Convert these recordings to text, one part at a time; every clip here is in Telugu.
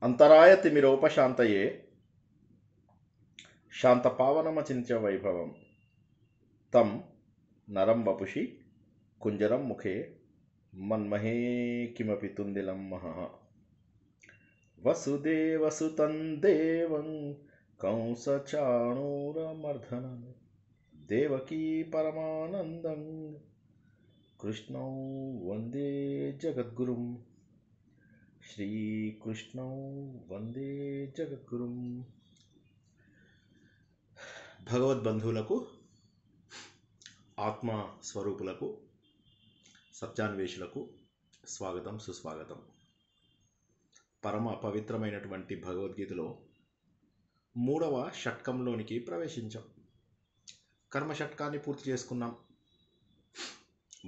అంతరాయ తిమిరోపశాంతయే శాంతపావనమచింత్య వైభవం తం నరం వపుషి కుంజరం ముఖే మన్మహే కిమపి తుందిలం మహః వసుదేవసుతం దేవం కంసచాణూరమర్ధనం దేవకీ పరమానందం కృష్ణం వందే జగద్గురుం శ్రీకృష్ణం వందే జగద్గురుం. భగవద్బంధువులకు, ఆత్మ స్వరూపులకు, సత్యాన్వేషులకు స్వాగతం, సుస్వాగతం. పరమ పవిత్రమైనటువంటి భగవద్గీతలో 3వ షట్కంలోనికి ప్రవేశించాం. కర్మ షట్కాన్ని పూర్తి చేసుకున్నాం,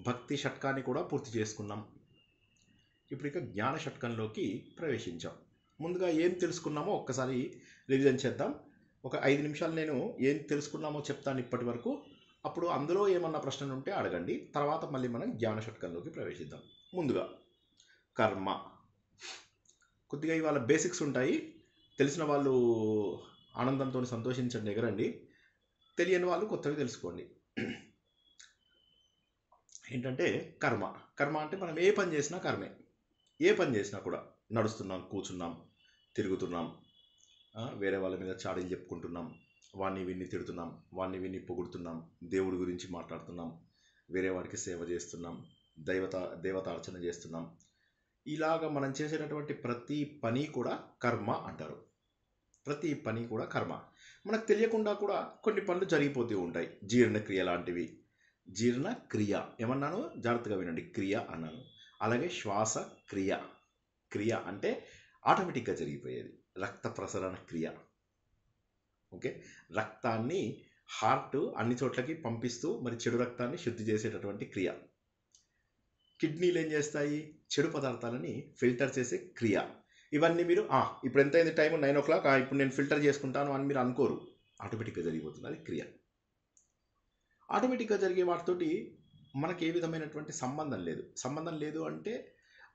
భక్తి షట్కాన్ని కూడా పూర్తి చేసుకున్నాం. ఇప్పుడు ఇక జ్ఞాన షట్కంలోకి ప్రవేశించాం. ముందుగా ఏం తెలుసుకున్నామో ఒక్కసారి రివిజన్ చేద్దాం. ఒక 5 నిమిషాలు నేను ఏం తెలుసుకున్నామో చెప్తాను ఇప్పటి వరకు. అప్పుడు అందులో ఏమన్నా ప్రశ్నలు ఉంటే అడగండి. తర్వాత మళ్ళీ మనం జ్ఞాన షట్కంలోకి ప్రవేశిద్దాం. ముందుగా కర్మ. కొద్దిగా ఇవాళ బేసిక్స్ ఉంటాయి. తెలిసిన వాళ్ళు ఆనందంతో సంతోషించండి, ఎగరండి. తెలియని వాళ్ళు కొత్తవి తెలుసుకోండి. ఏంటంటే కర్మ. కర్మ అంటే మనం ఏ పని చేసినా కర్మే. ఏ పని చేసినా కూడా, నడుస్తున్నాం, కూర్చున్నాం, తిరుగుతున్నాం, వేరే వాళ్ళ మీద చాడీలు చెప్పుకుంటున్నాం, వాడిని విన్ని తిడుతున్నాం, వాడిని విన్ని పొగుడుతున్నాం, దేవుడి గురించి మాట్లాడుతున్నాం, వేరే వాడికి సేవ చేస్తున్నాం, దేవతార్చన చేస్తున్నాం. ఇలాగ మనం చేసేటటువంటి ప్రతి పని కూడా కర్మ అంటారు. ప్రతి పని కూడా కర్మ. మనకు తెలియకుండా కూడా కొన్ని పనులు జరిగిపోతూ ఉంటాయి. జీర్ణక్రియ లాంటివి. జీర్ణక్రియ ఏమన్నాను? జాగ్రత్తగా వినండి. క్రియ అన్నాను. అలాగే శ్వాస క్రియ. క్రియ అంటే ఆటోమేటిక్గా జరిగిపోయేది. రక్త ప్రసరణ క్రియ. ఓకే, రక్తాన్ని హార్ట్ అన్ని చోట్లకి పంపిస్తూ మరి చెడు రక్తాన్ని శుద్ధి చేసేటటువంటి క్రియ. కిడ్నీలు ఏం చేస్తాయి? చెడు పదార్థాలని ఫిల్టర్ చేసే క్రియ. ఇవన్నీ మీరు ఇప్పుడు ఎంత అయింది టైం? 9 o'clock, ఇప్పుడు నేను ఫిల్టర్ చేసుకుంటాను అని మీరు అనుకోరు. ఆటోమేటిక్గా జరిగిపోతుంది. అది క్రియ. ఆటోమేటిక్గా జరిగే వాటితోటి మనకు ఏ విధమైనటువంటి సంబంధం లేదు అంటే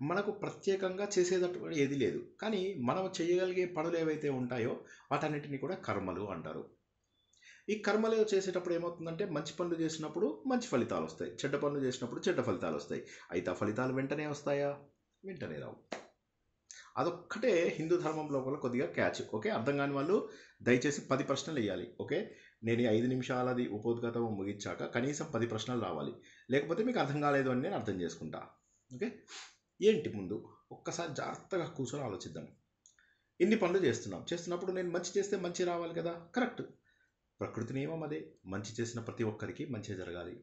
మనకు ప్రత్యేకంగా చేసేటటువంటి ఏది లేదు. కానీ మనం చేయగలిగే పనులు ఏవైతే ఉంటాయో వాటన్నిటిని కూడా కర్మలు అంటారు. ఈ కర్మలు చేసేటప్పుడు ఏమవుతుందంటే మంచి పనులు చేసినప్పుడు మంచి ఫలితాలు వస్తాయి, చెడ్డ పనులు చేసినప్పుడు చెడ్డ ఫలితాలు వస్తాయి. అయితే ఆ ఫలితాలు వెంటనే వస్తాయా? వెంటనే రావు. అదొక్కటే హిందూ ధర్మం లోపల కొద్దిగా క్యాచ్. ఓకే, అర్థం కాని వాళ్ళు దయచేసి 10 ప్రశ్నలు వేయాలి. ఓకే, నేను 5 నిమిషాలది ఉపోద్ఘాతం ముగించాక కనీసం 10 ప్రశ్నలు రావాలి. లేకపోతే మీకు అర్థం కాలేదు అని నేను అర్థం చేసుకుంటా. ఓకే, ఏంటి ముందు ఒక్కసారి జాగ్రత్తగా కూర్చొని ఆలోచిద్దాం. ఇన్ని పనులు చేస్తున్నప్పుడు నేను మంచి చేస్తే మంచి రావాలి కదా. కరెక్ట్. ప్రకృతి నియమం అదే. మంచి చేసిన ప్రతి ఒక్కరికి మంచి జరగాలి,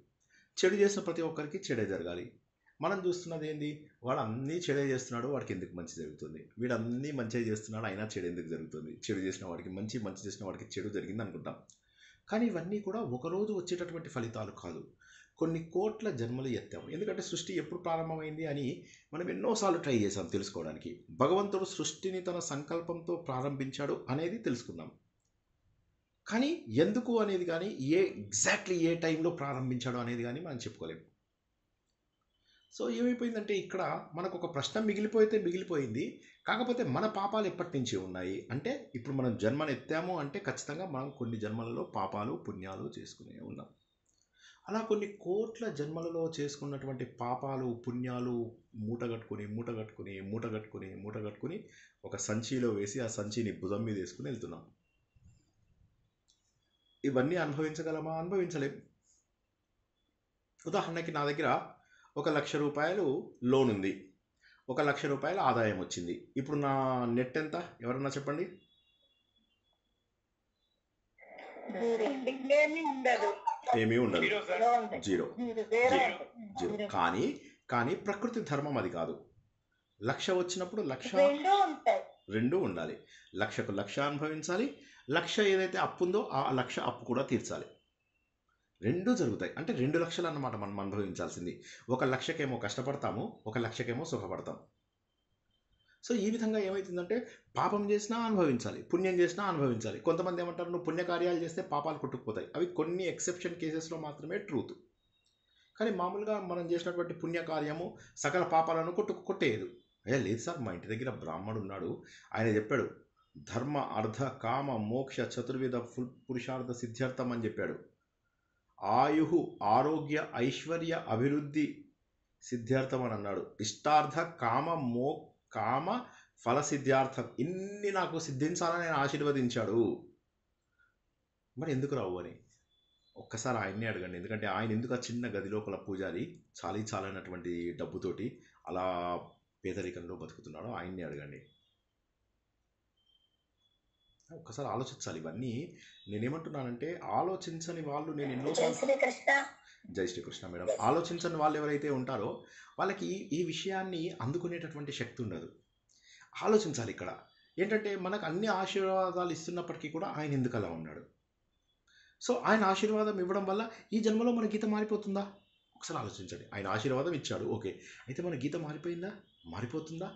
చెడు చేసిన ప్రతి ఒక్కరికి చెడే జరగాలి. మనం చూస్తున్నది ఏంది? వాడు అన్నీ చెడే చేస్తున్నాడు, వాడికి ఎందుకు మంచి జరుగుతుంది? వీడు అన్నీ మంచిగా చేస్తున్నాడు, అయినా చెడు ఎందుకు జరుగుతుంది? చెడు చేసిన వాడికి మంచి, మంచి చేసిన వాడికి చెడు జరిగింది అనుకుంటాం. కానీ ఇవన్నీ కూడా ఒకరోజు వచ్చేటటువంటి ఫలితాలు కాదు. కొన్ని కోట్ల జన్మలు ఎత్తాము. ఎందుకంటే సృష్టి ఎప్పుడు ప్రారంభమైంది అని మనం ఎన్నోసార్లు ట్రై చేసాం తెలుసుకోవడానికి. భగవంతుడు సృష్టిని తన సంకల్పంతో ప్రారంభించాడు అనేది తెలుసుకున్నాం. కానీ ఎందుకు అనేది కానీ, ఎగ్జాక్ట్లీ ఏ టైంలో ప్రారంభించాడు అనేది కానీ మనం చెప్పుకోలేము. సో ఏమైపోయిందంటే ఇక్కడ మనకు ఒక ప్రశ్న మిగిలిపోయింది. కాకపోతే మన పాపాలు ఎప్పటి నుంచి ఉన్నాయి అంటే, ఇప్పుడు మనం జన్మను ఎత్తాము అంటే ఖచ్చితంగా మనం కొన్ని జన్మలలో పాపాలు పుణ్యాలు చేసుకునే ఉన్నాం. అలా కొన్ని కోట్ల జన్మలలో చేసుకున్నటువంటి పాపాలు పుణ్యాలు మూటగట్టుకుని ఒక సంచిలో వేసి ఆ సంచిని భుజం మీద వేసుకుని వెళ్తున్నాం. ఇవన్నీ అనుభవించగలమా? అనుభవించలేం. ఉదాహరణకి నా దగ్గర 1,00,000 రూపాయలు లోన్ ఉంది, 1,00,000 రూపాయల ఆదాయం వచ్చింది. ఇప్పుడు నా నెట్ ఎంత? ఎవరన్నా చెప్పండి. ఏమీ ఉండదు, జీరో. కానీ ప్రకృతి ధర్మం అది కాదు. 1,00,000 వచ్చినప్పుడు 1,00,000 రెండు ఉండాలి. 1,00,000కు 1,00,000 అనుభవించాలి. 1,00,000 ఏదైతే అప్పు ఉందో ఆ 1,00,000 అప్పు కూడా తీర్చాలి. రెండూ జరుగుతాయి. అంటే 2,00,000 అన్నమాట మనం అనుభవించాల్సింది. 1,00,000కేమో కష్టపడతాము, 1,00,000కేమో సుఖపడతాం. సో ఈ విధంగా ఏమవుతుందంటే పాపం చేసినా అనుభవించాలి, పుణ్యం చేసినా అనుభవించాలి. కొంతమంది ఏమంటారు, నువ్వు పుణ్యకార్యాలు చేస్తే పాపాలు కొట్టుకుపోతాయి. అవి కొన్ని ఎక్సెప్షన్ కేసెస్లో మాత్రమే ట్రూత్. కానీ మామూలుగా మనం చేసినటువంటి పుణ్యకార్యము సకల పాపాలను కొట్టేయదు. లేదు సార్, మా ఇంటి దగ్గర బ్రాహ్మడు ఉన్నాడు, ఆయన చెప్పాడు ధర్మ అర్థ కామ మోక్ష చతుర్విధ పురుషార్థ సిద్ధార్థం అని చెప్పాడు. ఆయు ఆరోగ్య ఐశ్వర్య అభివృద్ధి సిద్ధార్థం అని అన్నాడు. ఇష్టార్థ కామ ఫల సిద్ధార్థం, ఇన్ని నాకు సిద్ధించాలని ఆయన ఆశీర్వదించాడు. మరి ఎందుకు రావు అని ఒక్కసారి ఆయన్నే అడగండి. ఎందుకంటే ఆయన ఎందుకు ఆ చిన్న గది లోపల పూజారి చాలైనటువంటి డబ్బుతోటి అలా పేదరికంలో బతుకుతున్నాడో ఆయన్నే అడగండి. ఒక్కసారి ఆలోచించాలి. ఇవన్నీ నేనేమంటున్నానంటే, ఆలోచించని వాళ్ళు నేను ఎన్నో జై శ్రీకృష్ణ మేడం, ఆలోచించని వాళ్ళు ఎవరైతే ఉంటారో వాళ్ళకి ఈ విషయాన్ని అందుకునేటటువంటి శక్తి ఉండదు. ఆలోచించాలి. ఇక్కడ ఏంటంటే మనకు అన్ని ఆశీర్వాదాలు ఇస్తున్నప్పటికీ కూడా ఆయన ఎందుకు అలా ఉన్నాడు? సో ఆయన ఆశీర్వాదం ఇవ్వడం వల్ల ఈ జన్మలో మన గీత మారిపోతుందా? ఒకసారి ఆలోచించండి. ఆయన ఆశీర్వాదం ఇచ్చాడు, ఓకే, అయితే మన గీత మారిపోయిందా? మారిపోతుందా?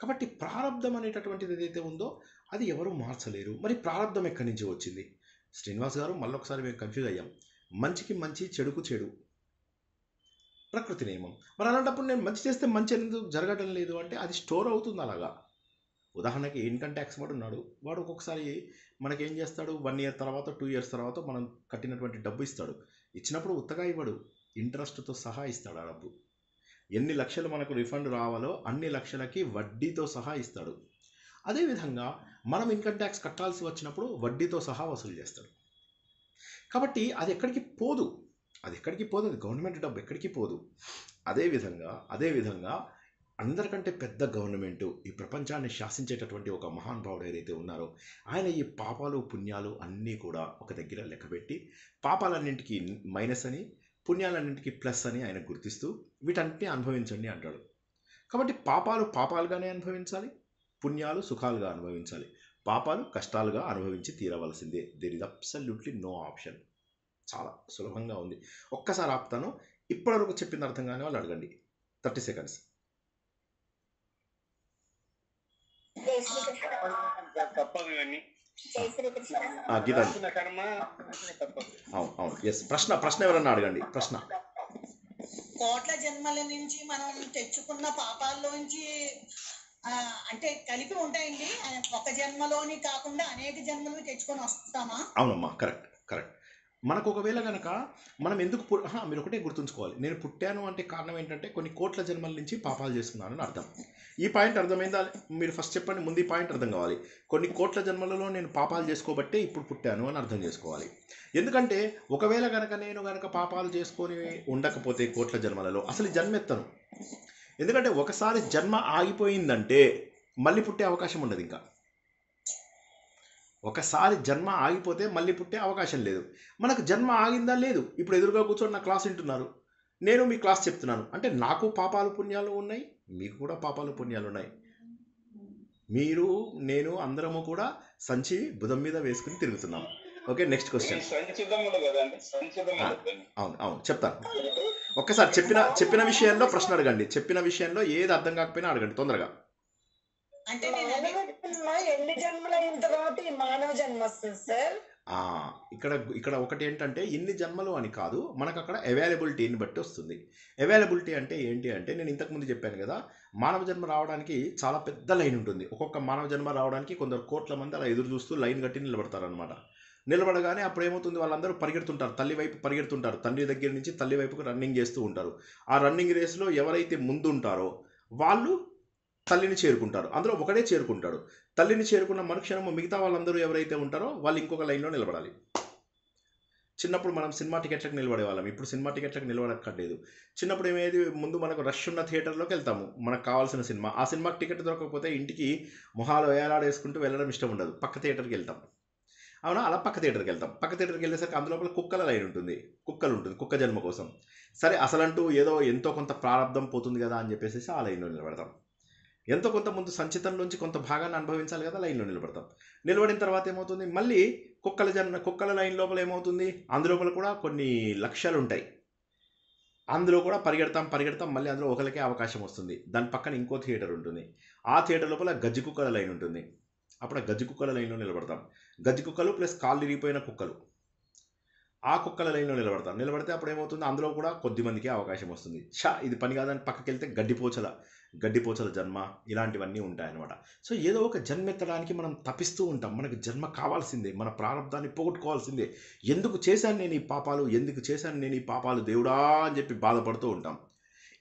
కాబట్టి ప్రారంధం అనేటటువంటిది ఏదైతే ఉందో అది ఎవరు మార్చలేరు. మరి ప్రారంధం ఎక్కడి నుంచి వచ్చింది? శ్రీనివాస్ గారు, మళ్ళొకసారి మేము కన్ఫ్యూజ్ అయ్యాం. మంచికి మంచి, చెడుకు చెడు, ప్రకృతి నియమం. మరి అలాంటప్పుడు నేను మంచి చేస్తే మంచి ఎందుకు జరగడం లేదు అంటే అది స్టోర్ అవుతుంది అలాగా. ఉదాహరణకి ఇన్కమ్ ట్యాక్స్ వాడు ఉన్నాడు, వాడు ఒక్కొక్కసారి మనకేం చేస్తాడు, 1 year తర్వాత 2 years తర్వాత మనం కట్టినటువంటి డబ్బు ఇస్తాడు. ఇచ్చినప్పుడు ఉత్తగా ఇవ్వడు, ఇంట్రెస్ట్తో సహా ఇస్తాడు. ఆ డబ్బు ఎన్ని లక్షలు మనకు రిఫండ్ రావాలో అన్ని లక్షలకి వడ్డీతో సహా ఇస్తాడు. అదేవిధంగా మనం ఇన్కమ్ ట్యాక్స్ కట్టాల్సి వచ్చినప్పుడు వడ్డీతో సహా వసూలు చేస్తాడు. కాబట్టి అది ఎక్కడికి పోదు, అది గవర్నమెంట్ డబ్బు ఎక్కడికి పోదు. అదేవిధంగా అందరికంటే పెద్ద గవర్నమెంటు, ఈ ప్రపంచాన్ని శాసించేటటువంటి ఒక మహానుభావుడు ఏదైతే ఉన్నారో ఆయన ఈ పాపాలు పుణ్యాలు అన్నీ కూడా ఒక దగ్గర లెక్కబెట్టి పాపాలన్నింటికి మైనస్ అని, పుణ్యాలన్నింటికి ప్లస్ అని ఆయన గుర్తిస్తూ వీటన్నిటిని అనుభవించండి అంటాడు. కాబట్టి పాపాలు పాపాలుగానే అనుభవించాలి, పుణ్యాలు సుఖాలుగా అనుభవించాలి. పాపాలు కష్టాలుగా అనుభవించి తీరవలసిందే. There is absolutely no option. చాలా సులభంగా ఉంది. ఒక్కసారి ఆపుతాను. ఇప్పటివరకు చెప్పింది అర్థం కాని వాళ్ళు అడగండి. 30 seconds. గీత అవును ఎస్. ప్రశ్న ఎవరన్నా అడగండి. ప్రశ్న. కోట్ల జన్మల నుంచి మనం తెచ్చుకున్న పాపాల్లోంచి అంటే కలిపి ఉంటాయండి, ఒక జన్మలోని కాకుండా అనేక జన్మలు తెచ్చుకొని వస్తామా? అవునమ్మా, కరెక్ట్. మనకు ఒకవేళ కనుక మనం ఎందుకు మీరు ఒకటే గుర్తుంచుకోవాలి, నేను పుట్టాను అంటే కారణం ఏంటంటే కొన్ని కోట్ల జన్మల నుంచి పాపాలు చేసుకున్నానని అర్థం. ఈ పాయింట్ అర్థమైందా? మీరు ఫస్ట్ చెప్పండి, ముందు ఈ పాయింట్ అర్థం కావాలి. కొన్ని కోట్ల జన్మలలో నేను పాపాలు చేసుకోబట్టే ఇప్పుడు పుట్టాను అని అర్థం చేసుకోవాలి. ఎందుకంటే ఒకవేళ నేను పాపాలు చేసుకొని ఉండకపోతే కోట్ల జన్మలలో అసలు జన్మెత్తను. ఎందుకంటే ఒకసారి జన్మ ఆగిపోయిందంటే మళ్ళీ పుట్టే అవకాశం ఉండదు. ఇంకా ఒకసారి జన్మ ఆగిపోతే మళ్ళీ పుట్టే అవకాశం లేదు. మనకు జన్మ ఆగిందా? లేదు. ఇప్పుడు ఎదురుగా కూర్చొని నా క్లాస్ వింటున్నారు, నేను మీ క్లాస్ చెప్తున్నాను అంటే నాకు పాపాలు పుణ్యాలు ఉన్నాయి, మీకు కూడా పాపాలు పుణ్యాలు ఉన్నాయి. మీరు నేను అందరము కూడా సంచి బుధం మీద వేసుకుని తిరుగుతున్నాం. Okay, next question. అవును చెప్తాను. ఒక్కసారి చెప్పిన విషయంలో ప్రశ్న అడగండి. చెప్పిన విషయంలో ఏది అర్థం కాకపోయినా అడగండి తొందరగా. అంటే ఎన్ని జన్మలు అయిన తర్వాత ఈ మానవ జన్మ వస్తుంది సార్? ఇక్కడ ఒకటి ఏంటంటే ఇన్ని జన్మలు అని కాదు, మనకు అక్కడ అవైలబిలిటీని బట్టి వస్తుంది. అవైలబిలిటీ అంటే ఏంటి అంటే నేను ఇంతకుముందు చెప్పాను కదా, మానవ జన్మ రావడానికి చాలా పెద్ద లైన్ ఉంటుంది. ఒక్కొక్క మానవ జన్మ రావడానికి కొందరు కోట్ల మంది అలా ఎదురు చూస్తూ లైన్ కట్టి నిలబడతారనమాట. నిలబడగానే అప్పుడు ఏమవుతుంది, వాళ్ళందరూ పరిగెడుతుంటారు, తల్లి వైపు పరిగెడుతుంటారు. తండ్రి దగ్గర నుంచి తల్లి వైపుకు రన్నింగ్ చేస్తూ ఉంటారు. ఆ రన్నింగ్ రేస్లో ఎవరైతే ముందు ఉంటారో వాళ్ళు తల్లిని చేరుకుంటారు. అందులో ఒకడే చేరుకుంటాడు. తల్లిని చేరుకున్న మరుక్షణము మిగతా వాళ్ళందరూ ఎవరైతే ఉంటారో వాళ్ళు ఇంకొక లైన్లో నిలబడాలి. చిన్నప్పుడు మనం సినిమా టికెట్లకు నిలబడే వాళ్ళం, ఇప్పుడు సినిమా టికెట్లకు నిలబడక్కర్లేదు. చిన్నప్పుడు ఏమేది, ముందు మనకు రష్ ఉన్న థియేటర్లోకి వెళ్తాము, మనకు కావాల్సిన సినిమా. ఆ సినిమాకి టికెట్ దొరకకపోతే ఇంటికి మొహాలు వేలాడేసుకుంటూ వెళ్ళడం ఇష్టం ఉండదు, పక్క థియేటర్కి వెళ్తాం. అవునా? అలా పక్క థియేటర్కి వెళ్తాం. పక్క థియేటర్కి వెళ్ళేసరికి అందులోపల కుక్కల లైన్ ఉంటుంది, కుక్క జన్మ కోసం. సరే, అసలంటూ ఏదో ఎంతో కొంత ప్రారంధం పోతుంది కదా అని చెప్పేసి ఆ లైన్లో నిలబడతాం. ఎంతో కొంత ముందు సంచితంలోంచి కొంత భాగాన్ని అనుభవించాలి కదా, లైన్లో నిలబడతాం. నిలబడిన తర్వాత ఏమవుతుంది, మళ్ళీ కుక్కల లైన్ లోపల ఏమవుతుంది, అందులోపల కూడా కొన్ని లక్షలు ఉంటాయి. అందులో కూడా పరిగెడతాం. మళ్ళీ అందులో ఒకరికే అవకాశం వస్తుంది. దాని పక్కన ఇంకో థియేటర్ ఉంటుంది. ఆ థియేటర్ లోపల గజ్జి కుక్కల లైన్ ఉంటుంది. అప్పుడు గజ్జి కుక్కల లైన్లో నిలబడతాం. గజ్జి కుక్కలు ప్లస్ కాళ్ళు ఇరిగిపోయిన కుక్కలు. ఆ కుక్కల లైన్లో నిలబడతాను. నిలబడితే అప్పుడు ఏమవుతుంది, అందులో కూడా కొద్ది మందికి అవకాశం వస్తుంది. ఇది పని కాదని పక్కకి వెళ్తే గడ్డిపోచల జన్మ ఇలాంటివన్నీ ఉంటాయన్నమాట. సో ఏదో ఒక జన్మ ఎత్తడానికి మనం తపిస్తూ ఉంటాం. మనకు జన్మ కావాల్సిందే, మన ప్రారంధాన్ని పోగొట్టుకోవాల్సిందే. ఎందుకు చేశాను నేను ఈ పాపాలు దేవుడా అని చెప్పి బాధపడుతూ ఉంటాం.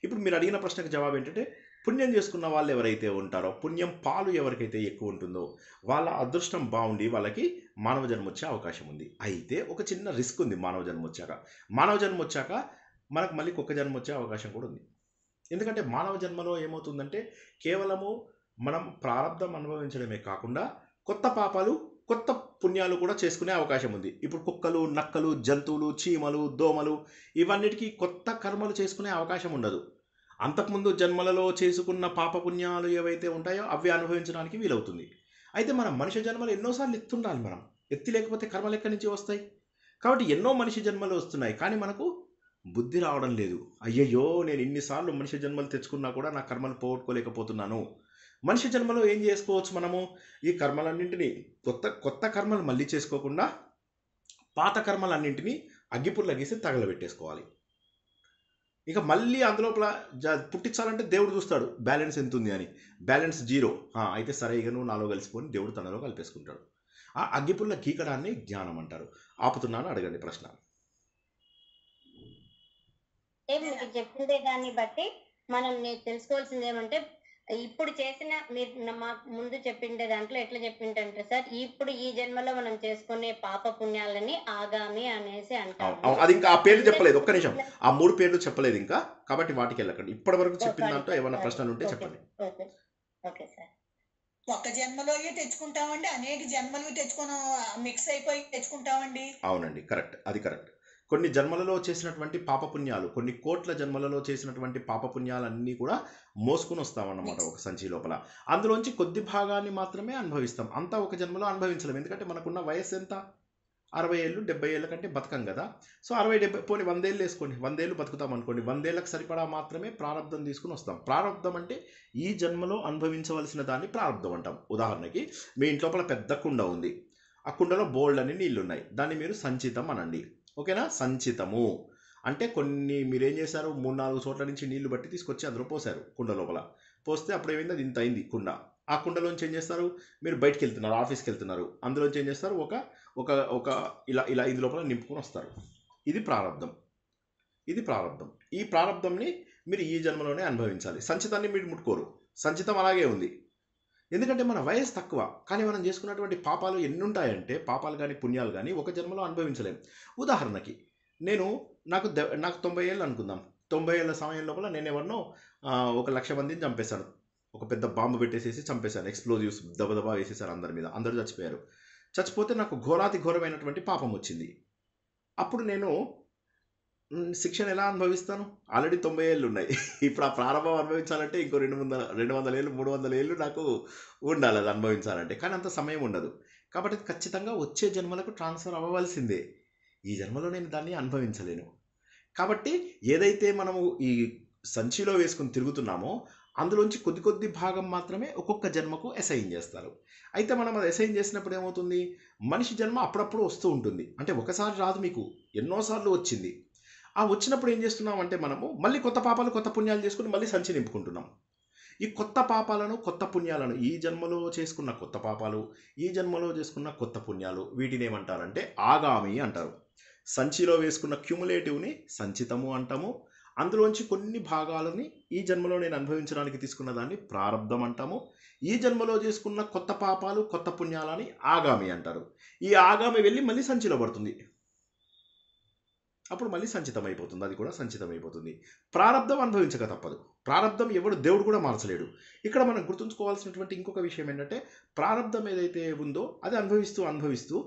ఇప్పుడు మీరు అడిగిన ప్రశ్నకు జవాబు ఏంటంటే, పుణ్యం చేసుకున్న వాళ్ళు ఎవరైతే ఉంటారో, పుణ్యం పాలు ఎవరికైతే ఎక్కువ ఉంటుందో, వాళ్ళ అదృష్టం బాగుండి వాళ్ళకి మానవ జన్మ వచ్చే అవకాశం ఉంది. అయితే ఒక చిన్న రిస్క్ ఉంది. మానవ జన్మ వచ్చాక మనకు మళ్ళీ కుక్క జన్మ వచ్చే అవకాశం కూడా ఉంది. ఎందుకంటే మానవ జన్మలో ఏమవుతుందంటే, కేవలము మనం ప్రారంధం అనుభవించడమే కాకుండా కొత్త పాపాలు కొత్త పుణ్యాలు కూడా చేసుకునే అవకాశం ఉంది. ఇప్పుడు కుక్కలు, నక్కలు, జంతువులు, చీమలు, దోమలు ఇవన్నిటికీ కొత్త కర్మలు చేసుకునే అవకాశం ఉండదు. అంతకుముందు జన్మలలో చేసుకున్న పాపపుణ్యాలు ఏవైతే ఉంటాయో అవి అనుభవించడానికి వీలవుతుంది. అయితే మనం మనిషి జన్మలు ఎన్నోసార్లు ఎత్తుండాలి. మనం ఎత్తి లేకపోతే కర్మలు ఎక్కడి నుంచి వస్తాయి? కాబట్టి ఎన్నో మనిషి జన్మలు వస్తున్నాయి, కానీ మనకు బుద్ధి రావడం లేదు. అయ్యయ్యో, నేను ఇన్నిసార్లు మనిషి జన్మలు తెచ్చుకున్నా కూడా నా కర్మలు పోగొట్టుకోలేకపోతున్నాను. మనిషి జన్మలో ఏం చేసుకోవచ్చు మనము? ఈ కర్మలన్నింటినీ కొత్త కర్మలు మళ్ళీ చేసుకోకుండా పాత కర్మలన్నింటినీ అగ్గిపుల్ల గీసి తగలబెట్టేసుకోవాలి. ఇక మళ్ళీ అందులో పుట్టించాలంటే దేవుడు చూస్తాడు బ్యాలెన్స్ ఎంత ఉంది అని. బ్యాలెన్స్ 0 అయితే సరే, ఇక నువ్వు నాలో కలిసిపోని దేవుడు తనలో కలిపేసుకుంటాడు. ఆ అగ్గిపుల్ల గీకడాన్ని జ్ఞానం అంటారు. ఆపుతున్నాను, అడగండి ప్రశ్న. మీరు చెప్పిందే దాన్ని బట్టి మనం తెలుసుకోవాల్సింది ఏమంటే, ఇప్పుడు చేసిన మీరు మాకు ముందు చెప్పిండే దాంట్లో ఎట్లా చెప్పింటే సార్, ఇప్పుడు ఈ జన్మలో మనం చేసుకునే పాప పుణ్యాలని ఆగామి అనేసి అంటాం. అది ఇంకా ఆ పేర్లు చెప్పలేదు. ఒక్క నిమిషం, ఆ 3 పేర్లు చెప్పలేదు ఇంకా, కాబట్టి వాటికి వెళ్ళకండి. ఇప్పటి వరకు చెప్పిన దాంట్లో ఏమైనా ప్రశ్నలు ఉంటే చెప్పండి. Okay sir. ఒక్క జన్మలో తెచ్చుకుంటామండి, అనేక జన్మలు తెచ్చుకుని మిక్స్ అయిపోయి తెచ్చుకుంటామండి. అవునండి, కరెక్ట్, అది కరెక్ట్. కొన్ని జన్మలలో చేసినటువంటి పాపపుణ్యాలు, కొన్ని కోట్ల జన్మలలో చేసినటువంటి పాపపుణ్యాలన్నీ కూడా మోసుకుని వస్తామన్నమాట ఒక సంచి లోపల. అందులోంచి కొద్ది భాగాన్ని మాత్రమే అనుభవిస్తాం. అంతా ఒక జన్మలో అనుభవించలేం. ఎందుకంటే మనకున్న వయస్సు ఎంత? 60 ఏళ్ళు, 70 ఏళ్ళ కంటే బతకం కదా. సో 60, 70 పోనీ 100 ఏళ్ళు వేసుకోండి, 100 ఏళ్ళు బతుకుతాం అనుకోండి. 100 ఏళ్ళకి సరిపడా మాత్రమే ప్రారంధం తీసుకుని వస్తాం. ప్రారంధం అంటే ఈ జన్మలో అనుభవించవలసిన దాన్ని ప్రారంధం అంటాం. ఉదాహరణకి మీ ఇంట్లోపల పెద్ద కుండ ఉంది. ఆ కుండలో బోల్డ్ అని నీళ్ళు ఉన్నాయి. దాన్ని మీరు సంచితం అనండి. ఓకేనా? సంచితము అంటే కొన్ని మీరేం చేశారు, 3-4 చోట్ల నుంచి నీళ్లు బట్టి తీసుకొచ్చి అందులో పోసారు కుండ లోపల. పోస్తే అప్పుడు ఏమైంది, అది ఇంత అయింది కుండ. ఆ కుండలోంచి ఏం చేస్తారు, మీరు బయటికి వెళ్తున్నారు, ఆఫీస్కి వెళ్తున్నారు, అందులోంచి ఏం చేస్తారు, ఒక ఇలా ఇది లోపల నింపుకొని వస్తారు. ఇది ప్రారంధం. ఈ ప్రారంధంని మీరు ఈ జన్మలోనే అనుభవించాలి. సంచితాన్ని మీరు ముట్టుకోరు. సంచితం అలాగే ఉంది. ఎందుకంటే మన వయసు తక్కువ, కానీ మనం చేసుకున్నటువంటి పాపాలు ఎన్ని ఉంటాయంటే, పాపాలు కానీ పుణ్యాలు కానీ ఒక జన్మలో అనుభవించలేం. ఉదాహరణకి నాకు 90 ఏళ్ళు అనుకుందాం. 90 ఏళ్ళ సమయం లోపల నేను ఎవరినో 1,00,000 మందిని చంపేశాను. ఒక పెద్ద బాంబు పెట్టేసేసి చంపేశాను. ఎక్స్ప్లోజివ్స్ దబదబా వేసేసారు అందరి మీద. అందరూ చచ్చిపోయారు. చచ్చిపోతే నాకు ఘోరాతిఘోరమైనటువంటి పాపం వచ్చింది. అప్పుడు నేను శిక్షను ఎలా అనుభవిస్తాను? ఆల్రెడీ 90 ఏళ్ళు ఉన్నాయి. ఇప్పుడు ఆ ప్రారంభం అనుభవించాలంటే ఇంకో 200 ఏళ్ళు 300 ఏళ్ళు నాకు ఉండాలి అది అనుభవించాలంటే. కానీ అంత సమయం ఉండదు. కాబట్టి ఖచ్చితంగా వచ్చే జన్మలకు ట్రాన్స్ఫర్ అవ్వవలసిందే. ఈ జన్మలో నేను దాన్ని అనుభవించలేను. కాబట్టి ఏదైతే మనము ఈ సంచిలో వేసుకుని తిరుగుతున్నామో అందులోంచి కొద్ది భాగం మాత్రమే ఒక్కొక్క జన్మకు అసైన్ చేస్తారు. అయితే మనం అది అసైన్ చేసినప్పుడు ఏమవుతుంది, మనిషి జన్మ అప్పుడప్పుడు వస్తూ ఉంటుంది. అంటే ఒకసారి రాదు, మీకు ఎన్నోసార్లు వచ్చింది. ఆ వచ్చినప్పుడు ఏం చేస్తున్నాం అంటే, మనము మళ్ళీ కొత్త పాపాలు కొత్త పుణ్యాలు చేసుకుని మళ్ళీ సంచి నింపుకుంటున్నాం. ఈ కొత్త పాపాలను కొత్త పుణ్యాలను ఈ జన్మలో చేసుకున్న కొత్త పాపాలు, ఈ జన్మలో చేసుకున్న కొత్త పుణ్యాలు, వీటిని ఏమంటారంటే ఆగామి అంటారు. సంచిలో వేసుకున్న క్యుములేటివ్ని సంచితము అంటాము. అందులోంచి కొన్ని భాగాలని ఈ జన్మలో నేను అనుభవించడానికి తీసుకున్న దాన్ని ప్రారంధం అంటాము. ఈ జన్మలో చేసుకున్న కొత్త పాపాలు కొత్త పుణ్యాలని ఆగామి అంటారు. ఈ ఆగామి వెళ్ళి మళ్ళీ సంచిలో పడుతుంది. అప్పుడు మళ్ళీ సంచితం అయిపోతుంది. అది కూడా సంచితం అయిపోతుంది. ప్రారంధం అనుభవించక తప్పదు. ప్రారంధం దేవుడు కూడా మార్చలేడు. ఇక్కడ మనం గుర్తుంచుకోవాల్సినటువంటి ఇంకొక విషయం ఏంటంటే, ప్రారంధం ఏదైతే ఉందో అది అనుభవిస్తూ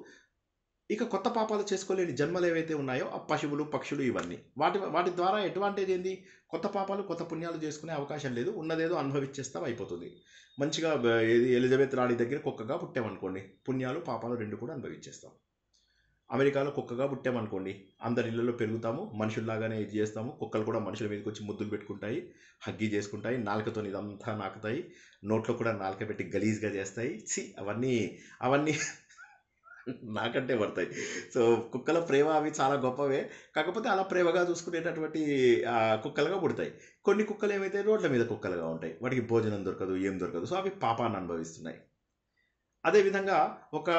ఇక కొత్త పాపాలు చేసుకోలేని జన్మలు ఏవైతే ఉన్నాయో ఆ పశువులు, పక్షులు, ఇవన్నీ వాటి ద్వారా అడ్వాంటేజ్ ఏంది, కొత్త పాపాలు కొత్త పుణ్యాలు చేసుకునే అవకాశం లేదు. ఉన్నదేదో అనుభవించేస్తాం, అయిపోతుంది. మంచిగా ఎలిజబెత్ రాణి దగ్గర కుక్కగా పుట్టామనుకోండి, పుణ్యాలు పాపాలు రెండు కూడా అనుభవించేస్తాం. అమెరికాలో కుక్కగా పుట్టామనుకోండి, అందరి ఇళ్లలో పెరుగుతాము, మనుషుల్లాగానే ఇది చేస్తాము. కుక్కలు కూడా మనుషుల మీదకి వచ్చి ముద్దులు పెట్టుకుంటాయి, హగ్గి చేసుకుంటాయి, నాలుకతో ఇదంతా నాకుతాయి, నోట్లో కూడా నాలుక పెట్టి గలీజ్గా చేస్తాయి. అవన్నీ నాకంటే పడతాయి. సో కుక్కల ప్రేమ అవి చాలా గొప్పవే. కాకపోతే అలా ప్రేమగా చూసుకునేటటువంటి కుక్కలుగా పుడతాయి. కొన్ని కుక్కలు ఏమైతే రోడ్ల మీద కుక్కలుగా ఉంటాయి. వాటికి భోజనం దొరకదు, ఏం దొరకదు. సో అవి పాపాన్ని అనుభవిస్తున్నాయి. అదేవిధంగా ఒక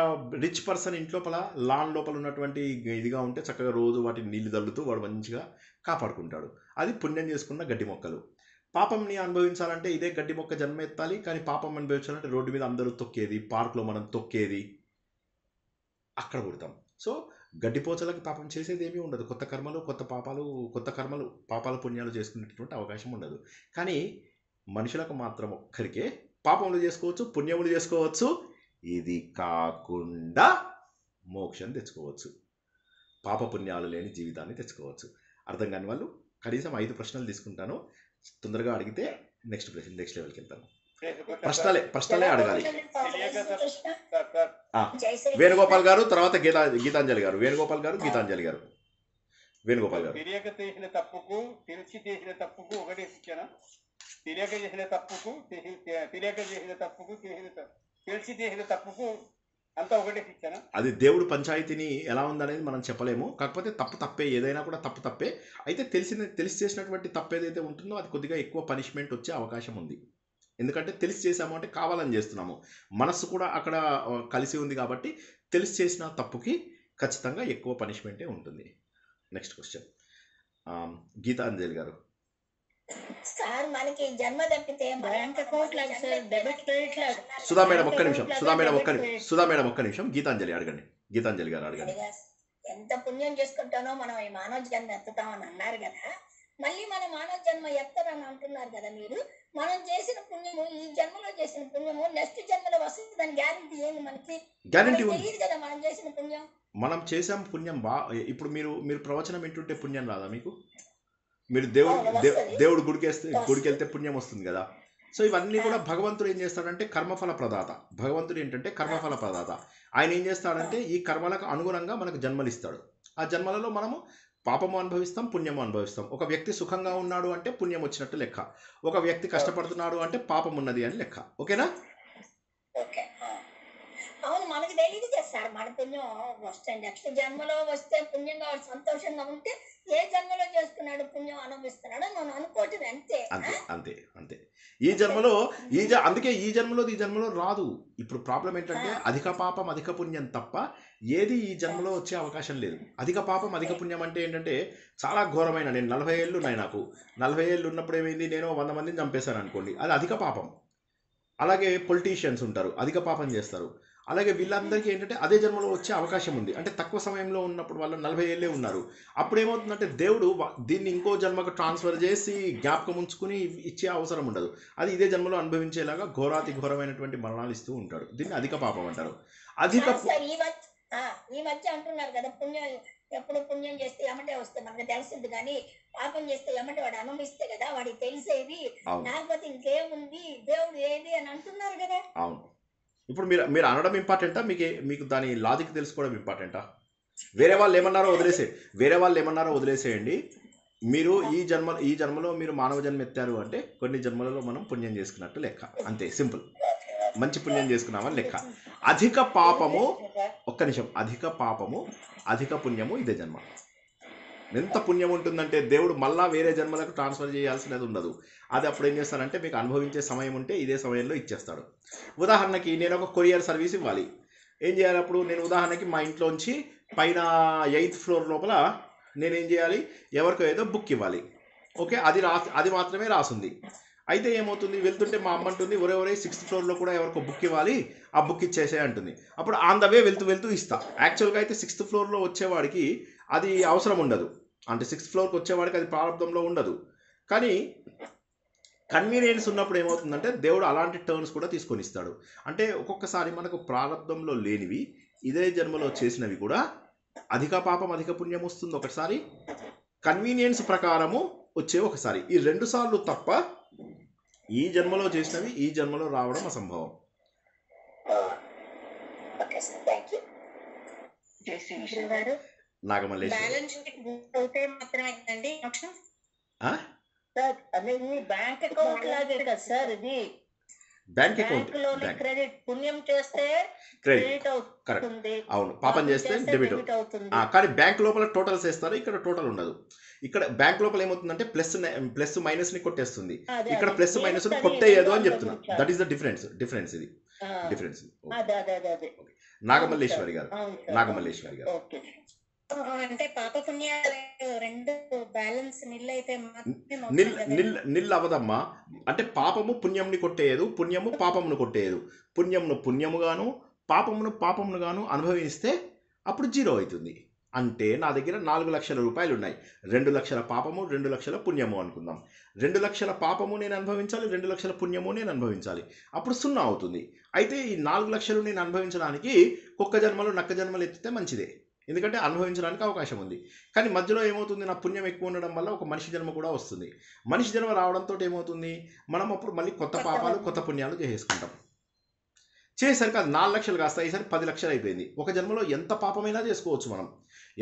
రిచ్ పర్సన్ ఇంట్లోపల లాన్ లోపల ఉన్నటువంటి ఇదిగా ఉంటే చక్కగా రోజు వాటిని నీళ్లు చల్లుతూ వాడు మంచిగా కాపాడుకుంటాడు. అది పుణ్యం చేసుకున్న గడ్డి మొక్కలు. పాపంని అనుభవించాలంటే ఇదే గడ్డి మొక్క జన్మ ఎత్తాలి. కానీ పాపం అనుభవించాలంటే రోడ్డు మీద అందరూ తొక్కేది, పార్క్లో మనం తొక్కేది, అక్కడ పుడతాం. సో గడ్డిపోచలకి పాపం చేసేది ఏమీ ఉండదు. కొత్త కర్మలు పాపాలు పుణ్యాలు చేసుకునేటటువంటి అవకాశం ఉండదు. కానీ మనుషులకు మాత్రం ఒక్కరికే పాపములు చేసుకోవచ్చు, పుణ్యములు చేసుకోవచ్చు. ఇది కాకుండా మోక్షం తెచ్చుకోవచ్చు. పాపపుణ్యాలు లేని జీవితాన్ని తెచ్చుకోవచ్చు. అర్థం కాని వాళ్ళు కనీసం 5 ప్రశ్నలు తీసుకుంటాను. తొందరగా అడిగితే నెక్స్ట్ లెవెల్కి వెళ్తాను. ప్రశ్నలే అడగాలి. వేణుగోపాల్ గారు, తర్వాత గీతాంజలి గారు. వేణుగోపాల్ గారు, గీతాంజలి గారు. వేణుగోపాల్ గారు. తెలియక చేసిన తప్పుకు తెలిసి చేసిన తప్పుకు ఒకటే శిక్షణ. తెలియక చేసిన తప్పుకు తెలిసి చేసిన తప్పుకు అంతా ఒకటే శిక్షణ. అది దేవుడు పంచాయతీని ఎలా ఉందనేది మనం చెప్పలేము. కాకపోతే తప్పే, ఏదైనా కూడా తప్పే. అయితే తెలిసి చేసినటువంటి తప్పు ఏదైతే ఉంటుందో అది కొద్దిగా ఎక్కువ పనిష్మెంట్ వచ్చే అవకాశం ఉంది. ఎందుకంటే తెలిసి చేసాము అంటే కావాలని చేస్తున్నాము. మనస్సు కూడా అక్కడ కలిసి ఉంది కాబట్టి తెలిసి చేసిన తప్పుకి ఖచ్చితంగా ఎక్కువ పనిష్మెంటే ఉంటుంది. నెక్స్ట్ క్వశ్చన్ గీతాంజలి గారు. సార్ మనకి జన్మ తప్పితే బ్యాంక్ అకౌంట్ లాగా సార్ డెబిట్ క్రెడిట్ లాగా. సుధా మేడం ఒక్క నిమిషం. గీతాంజలి అడగండి. గీతాంజలి గారు అడగండి. ఎంత పుణ్యం చేసుకుంటానో మనం ఈ మానవ జన్మ ఎత్తుతామని అన్నారు కదా. మళ్ళీ మన మానవ జన్మ ఎత్తారని అంటున్నారు కదా మీరు. మనం చేసిన పుణ్యము, ఈ జన్మలో చేసిన పుణ్యము నెక్స్ట్ జన్మలో వస్తుంది. దాని గ్యారంటీ ఏంది? మనకి గ్యారంటీ తెలియదు కదా మనం చేసిన పుణ్యం. మనం చేసాం పుణ్యం. ఇప్పుడు మీరు ప్రవచనం వింటుంటే పుణ్యం రాదా మీకు? మీరు దేవుడు గుడికి వెళ్తే పుణ్యం వస్తుంది కదా. సో ఇవన్నీ కూడా భగవంతుడు ఏం చేస్తాడంటే కర్మఫల ప్రదాత. భగవంతుడు ఏంటంటే కర్మఫల ప్రదాత. ఆయన ఏం చేస్తాడంటే ఈ కర్మలకు అనుగుణంగా మనకు జన్మలు ఇస్తాడు. ఆ జన్మలలో మనము పాపము అనుభవిస్తాం, పుణ్యము అనుభవిస్తాం. ఒక వ్యక్తి సుఖంగా ఉన్నాడు అంటే పుణ్యం వచ్చినట్టు లెక్క. ఒక వ్యక్తి కష్టపడుతున్నాడు అంటే పాపం ఉన్నది అని లెక్క. ఓకేనా? అవును, మనకు తెలియదు కదా సార్ మన పుణ్యం వస్తాయి. నెక్స్ట్ జన్మలో వస్తే పుణ్యంగా సంతోషంగా ఉంటే ఏ జన్మలో చేసుకున్నాడు పుణ్యం అనుభవిస్తున్నాడు మనం అనుకోవటం. అంతే. ఈ జన్మలో అందుకే ఈ జన్మలో రాదు. ఇప్పుడు ప్రాబ్లం ఏంటంటే అధిక పాపం అధిక పుణ్యం తప్ప ఏది ఈ జన్మలో వచ్చే అవకాశం లేదు. అధిక పాపం అధిక పుణ్యం అంటే ఏంటంటే చాలా ఘోరమైన, నేను 40 ఏళ్ళు ఉన్నాయి. నాకు 40 ఏళ్ళు ఉన్నప్పుడు ఏమైంది, నేను 100 మందిని చంపేశాను అనుకోండి, అది అధిక పాపం. అలాగే పొలిటీషియన్స్ ఉంటారు, అధిక పాపం చేస్తారు. అలాగే వీళ్ళందరికీ ఏంటంటే అదే జన్మలో వచ్చే అవకాశం ఉంది. అంటే తక్కువ సమయంలో ఉన్నప్పుడు వాళ్ళు 40 ఏళ్ళే ఉన్నారు. అప్పుడు ఏమవుతుందంటే దేవుడు దీన్ని ఇంకో జన్మకు ట్రాన్స్ఫర్ చేసి జ్ఞాపకం ఉంచుకుని ఇచ్చే అవసరం ఉండదు. అది ఇదే జన్మలో అనుభవించేలాగా ఘోరమైనటువంటి మరణాలు ఇస్తూ ఉంటాడు. దీన్ని అధిక పాపం అంటారు. ఈ మధ్య అంటున్నారు కదా పుణ్యం ఎప్పుడు పుణ్యం చేస్తే ఎమ్మటే వస్తే మనకు తెలిసింది, కానీ పాపం చేస్తే ఎమ్మటే వాడు అనుభవిస్తే కదా వాడికి తెలిసేది. లేకపోతే ఇంకేముంది దేవుడు ఏది అని అంటున్నారు కదా. అవును. ఇప్పుడు మీరు అనడం ఇంపార్టెంటా, మీకు దాని లాజిక్ తెలుసుకోవడం ఇంపార్టెంటా? వేరే వాళ్ళు ఏమన్నారో వదిలేసేయండి. మీరు ఈ జన్మలో మీరు మానవ జన్మ ఎత్తారు అంటే కొన్ని జన్మలలో మనం పుణ్యం చేసుకున్నట్టు లెక్క. అంతే, సింపుల్. మంచి పుణ్యం చేసుకున్నామని లెక్క. అధిక పాపము, ఒక్క నిమిషం, అధిక పాపము అధిక పుణ్యము ఇదే జన్మ. ఎంత పుణ్యం ఉంటుందంటే దేవుడు మళ్ళా వేరే జన్మలకు ట్రాన్స్ఫర్ చేయాల్సినది ఉండదు. అది అప్పుడు ఏం చేస్తాడంటే మీకు అనుభవించే సమయం ఉంటే ఇదే సమయంలో ఇచ్చేస్తాడు. ఉదాహరణకి నేను ఒక కొరియర్ సర్వీస్ ఇవ్వాలి. ఏం చేయాలి అప్పుడు? నేను ఉదాహరణకి మా ఇంట్లోంచి పైన 8th ఫ్లోర్ లోపల నేనేం చేయాలి, ఎవరికో ఏదో బుక్ ఇవ్వాలి. ఓకే, అది మాత్రమే రాసుంది. అయితే ఏమవుతుంది, వెళ్తుంటే మా అమ్మ అంటుంది ఒరే 6th ఫ్లోర్లో కూడా ఎవరికో బుక్ ఇవ్వాలి, ఆ బుక్ ఇచ్చేసే అంటుంది. అప్పుడు ఆన్ ద వే వెళ్తూ ఇస్తా. యాక్చువల్గా అయితే 6th ఫ్లోర్లో వచ్చేవాడికి అది అవసరం ఉండదు. అంటే 6th ఫ్లోర్కి వచ్చేవాడికి అది ప్రారంభంలో ఉండదు. కానీ కన్వీనియన్స్ ఉన్నప్పుడు ఏమవుతుందంటే దేవుడు అలాంటి టర్న్స్ కూడా తీసుకొని ఇస్తాడు. అంటే ఒక్కొక్కసారి మనకు ప్రారంభంలో లేనివి ఇదే జన్మలో చేసినవి కూడా అధిక పాపం అధిక పుణ్యం వస్తుంది ఒకసారి, కన్వీనియన్స్ ప్రకారము వచ్చే ఒకసారి. ఈ 2 సార్లు తప్ప ఈ జన్మలో చేసినవి ఈ జన్మలో రావడం అసంభవం. నాగమల్లేశ్వరి బ్యాంక్ అకౌంట్ లాగే కదా సార్ ఇది. బ్యాంక్ అకౌంట్ బ్యాంక్ లోని బ్యాంక్ క్రెడిట్, పుణ్యం చేస్తే క్రెడిట్ క్రెడిట్ కరెక్ట్ అవుతుంది, అవును, పాపం పాపం చేస్తే చేస్తే డెబిట్. డెబిట్ అవుతుంది. కానీ బ్యాంక్ లోపల టోటల్స్ వేస్తారు, ఇక్కడ టోటల్ ఉండదు. ఇక్కడ బ్యాంక్ లోపల ఏమవుతుందంటే ప్లస్ మైనస్ ని కొట్టేస్తుంది, అదే ఇక్కడ అదే ప్లస్ నేను మైనస్ స్టడీ కొట్టేయదు రెండు అని చెప్తున్నా. అనుభవించాను. దట్ ఈస్ ద డిఫరెన్స్ ఇది ఆ, డిఫరెన్స్. అదే అదే అదే అదే అవును సార్, నాగమల్లేశ్వరి గారు, అవును సార్, అవును నాగమల్లేశ్వరి గారు. ఓకే. అంటే పాప పుణ్యాలు రెండు బ్యాలెన్స్ నిల్ అయితే మాత్రమే మోక్షం నిల్ కదండి. నిల్ నిల్ అవదమ్మా. అంటే పాపము పుణ్యంని కొట్టేయదు, పుణ్యము పాపమును కొట్టేయదు. పుణ్యమును పుణ్యముగాను పాపమును పాపమునుగాను అనుభవిస్తే అప్పుడు జీరో అవుతుంది. అంటే నా దగ్గర 4 లక్షల రూపాయలు ఉన్నాయి, 2 లక్షల పాపము 2 లక్షల పుణ్యము అనుకుందాం. 2 లక్షల పాపము నేను అనుభవించాలి, 2 లక్షల పుణ్యము నేను అనుభవించాలి, అప్పుడు 0 అవుతుంది. అయితే ఈ 4 లక్షలు నేను అనుభవించడానికి కుక్క జన్మలు నక్క జన్మలు ఎత్తితే మంచిదే, ఎందుకంటే అనుభవించడానికి అవకాశం ఉంది. కానీ మధ్యలో ఏమవుతుంది, నా పుణ్యం ఎక్కువ ఉండడం వల్ల ఒక మనిషి జన్మ కూడా వస్తుంది. మనిషి జన్మ రావడంతో ఏమవుతుంది, మనం అప్పుడు మళ్ళీ కొత్త పాపాలు కొత్త పుణ్యాలు చేసేసుకుంటాం. చేసరికి అది 4 లక్షలు కాస్త ఈసారి 10 లక్షలు అయిపోయింది. ఒక జన్మలో ఎంత పాపమైనా చేసుకోవచ్చు మనం.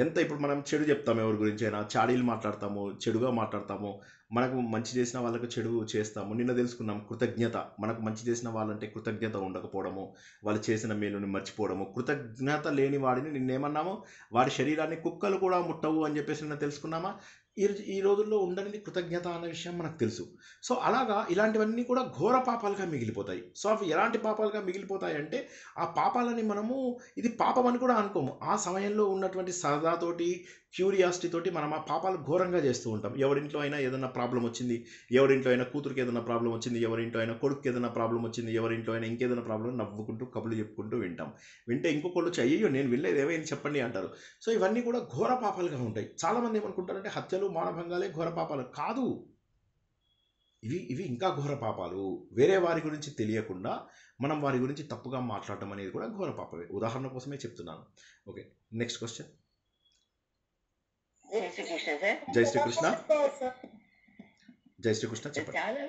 ఎంత ఇప్పుడు మనం చెడు చెప్తాము, ఎవరి గురించి అయినా చాడీలు మాట్లాడతాము, చెడుగా మాట్లాడతాము, మనకు మంచి చేసిన వాళ్ళకు చెడు చేస్తాము. నిన్న తెలుసుకున్నాం కృతజ్ఞత. మనకు మంచి చేసిన వాళ్ళంటే కృతజ్ఞత ఉండకపోవడము, వాళ్ళు చేసిన మేలుని మర్చిపోవడము. కృతజ్ఞత లేని వాడిని నిన్నేమన్నాము, వాడి శరీరాన్ని కుక్కలు కూడా ముట్టవు అని చెప్పేసి నిన్న తెలుసుకున్నామా. ఈ రోజుల్లో ఉండనిది కృతజ్ఞత అన్న విషయం మనకు తెలుసు. సో అలాగా ఇలాంటివన్నీ కూడా ఘోర పాపాలుగా మిగిలిపోతాయి. సో అవి ఎలాంటి పాపాలుగా మిగిలిపోతాయి అంటే, ఆ పాపాలని మనము ఇది పాపం అని కూడా అనుకోము. ఆ సమయంలో ఉన్నటువంటి సరదాతోటి క్యూరియాసిటీ తోటి మనం ఆ పాపాలు ఘోరంగా చేస్తూ ఉంటాం. ఎవరింట్లో అయినా ఏదైనా ప్రాబ్లం వచ్చింది, ఎవరింట్లో అయినా కూతురికి ఏదైనా ప్రాబ్లం వచ్చింది, ఎవరింట్లో అయినా కొడుకు ఏదైనా ప్రాబ్లం వచ్చింది, ఎవరింట్లో అయినా ఇంకేదైనా ప్రాబ్లం, నవ్వుకుంటూ కబుర్లు చెప్పుకుంటూ వింటాం. వింటే ఇంకొకళ్ళు వచ్చి అయ్యో నేను వినలేదు, ఏమైంది చెప్పండి అంటారు. సో ఇవన్నీ కూడా ఘోర పాపాలుగా ఉంటాయి. చాలామంది ఏమనుకుంటారంటే హత్యలు మానభంగాలే ఘోర పాపాలు కాదు, ఇవి ఇంకా ఘోర పాపాలు. వేరే వారి గురించి తెలియకుండా మనం వారి గురించి తప్పుగా మాట్లాడటం అనేది కూడా ఘోర పాపమే. ఉదాహరణ కోసమే చెప్తున్నాను. Okay, next question. జై శ్రీకృష్ణ సార్. జై శ్రీకృష్ణ. జై శ్రీకృష్ణ చెప్పండి. చాలా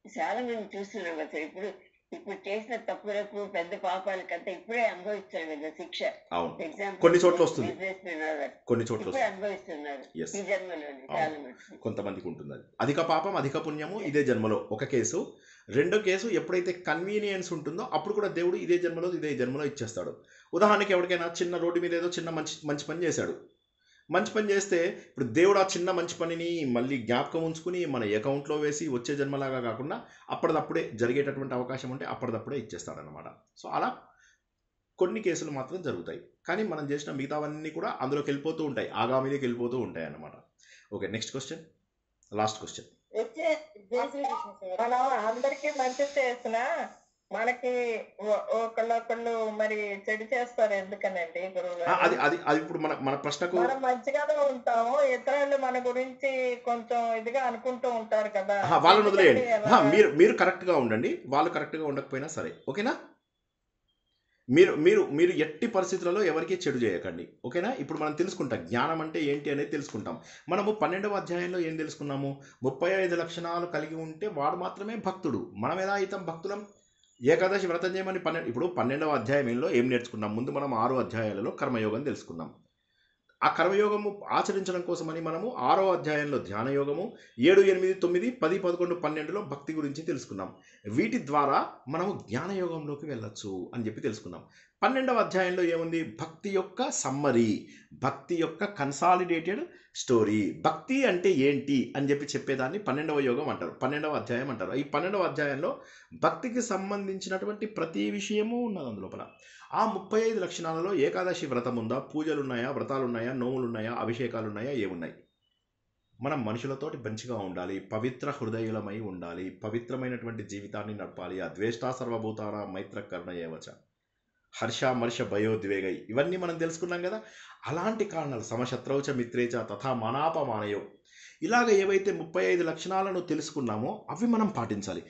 చాలా మేము చూస్తున్నాం కదా ఇప్పుడు చేసిన తప్పులకు పెద్ద పాపాలకంతా ఇప్పుడే అనుభవిస్తారు కదా శిక్ష. అవును, ఎగ్జాంపుల్ కొన్ని చోట్ల వస్తుంది, కొన్ని చోట్ల ఇప్పుడే వస్తుంది. అనుభవిస్తున్నారు Yes. ఈ జన్మలోని చాలా మటుకు. కొంతమందికి ఉంటుంది అది. అధిక పాపం అధిక పుణ్యము ఇదే జన్మలో ఒక కేసు. రెండో కేసు ఎప్పుడైతే కన్వీనియన్స్ ఉంటుందో అప్పుడు కూడా దేవుడు ఇదే జన్మలో ఇచ్చేస్తాడు. ఉదాహరణకి ఎవరికైనా చిన్న రోడ్డు మీద ఏదో చిన్న మంచి పని చేశాడు. మంచి పని చేస్తే ఇప్పుడు దేవుడు ఆ చిన్న మంచి పనిని మళ్ళీ జ్ఞాపకం ఉంచుకుని మన అకౌంట్లో వేసి వచ్చే జన్మలాగా కాకుండా అప్పటిదప్పుడే జరిగేటటువంటి అవకాశం ఉంటే అప్పటిదప్పుడే ఇచ్చేస్తాడనమాట. సో అలా కొన్ని కేసులు మాత్రం జరుగుతాయి. కానీ మనం చేసిన మిగతావన్నీ కూడా అందులోకి వెళ్ళిపోతూ ఉంటాయి, ఆగామిలోకి వెళ్ళిపోతూ ఉంటాయి అన్నమాట. Okay, next question, last question. మనం అందరికీ మంచి చేసినా మనకి ఒకళ్ళొకళ్ళు మరి చెడు చేస్తారు ఎందుకనండి గురువు గారు? అది ఇప్పుడు మన ప్రశ్నకు మనం మంచిగానే ఉంటాము, ఇతరులు మన గురించి కొంచెం ఇదిగా అనుకుంటూ ఉంటారు కదా, వాళ్ళని వదిలేయండి. ఎందుకంటే మీరు కరెక్ట్గా ఉండండి, వాళ్ళు కరెక్ట్గా ఉండకపోయినా సరే, ఓకేనా. మీరు ఎట్టి పరిస్థితులలో ఎవరికి చెడు చేయకండి, ఓకేనా. ఇప్పుడు మనం తెలుసుకుంటాం జ్ఞానం అంటే ఏంటి అనేది తెలుసుకుంటాం. మనము 12వ అధ్యాయంలో ఏం తెలుసుకున్నాము, 35 లక్షణాలు కలిగి ఉంటే వాడు మాత్రమే భక్తుడు. మనం ఎలా అవుతాం భక్తులం, ఏకాదశి వ్రతం చేయమని ఇప్పుడు 12వ అధ్యాయంలో ఏం నేర్చుకున్నాం, ముందు మనం 6 అధ్యాయాలలో కర్మయోగం తెలుసుకున్నాం. ఆ కర్మయోగము ఆచరించడం కోసమని మనము 6వ అధ్యాయంలో ధ్యానయోగము, 7, 8, 9, 10, 11, 12లో భక్తి గురించి తెలుసుకున్నాం. వీటి ద్వారా మనము జ్ఞానయోగంలోకి వెళ్ళొచ్చు అని చెప్పి తెలుసుకున్నాం. 12వ అధ్యాయంలో ఏముంది, భక్తి యొక్క సమ్మరీ, భక్తి యొక్క కన్సాలిడేటెడ్ స్టోరీ. భక్తి అంటే ఏంటి అని చెప్పేదాన్ని 12వ యోగం అంటారు, 12వ అధ్యాయం అంటారు. ఈ 12వ అధ్యాయంలో భక్తికి సంబంధించినటువంటి ప్రతి విషయము ఉన్నది అందులోపల. ఆ 35 లక్షణాలలో ఏకాదశి వ్రతం ఉందా, పూజలు ఉన్నాయా, వ్రతాలు ఉన్నాయా, నోములు ఉన్నాయా, అభిషేకాలు ఉన్నాయా, ఏమున్నాయి. మనం మనుషులతోటి మంచిగా ఉండాలి, పవిత్ర హృదయులమై ఉండాలి, పవిత్రమైనటువంటి జీవితాన్ని నడపాలి. అద్వేష్టా సర్వభూతారా మైత్ర కర్ణ ఏవచ, హర్ష మర్ష భయోద్వేగై, ఇవన్నీ మనం తెలుసుకున్నాం కదా. అలాంటి కారణాలు సమశత్రౌచ మిత్రేచ తథా మానాపమానయో, ఇలాగ ఏవైతే 35 లక్షణాలను తెలుసుకున్నామో అవి మనం పాటించాలి.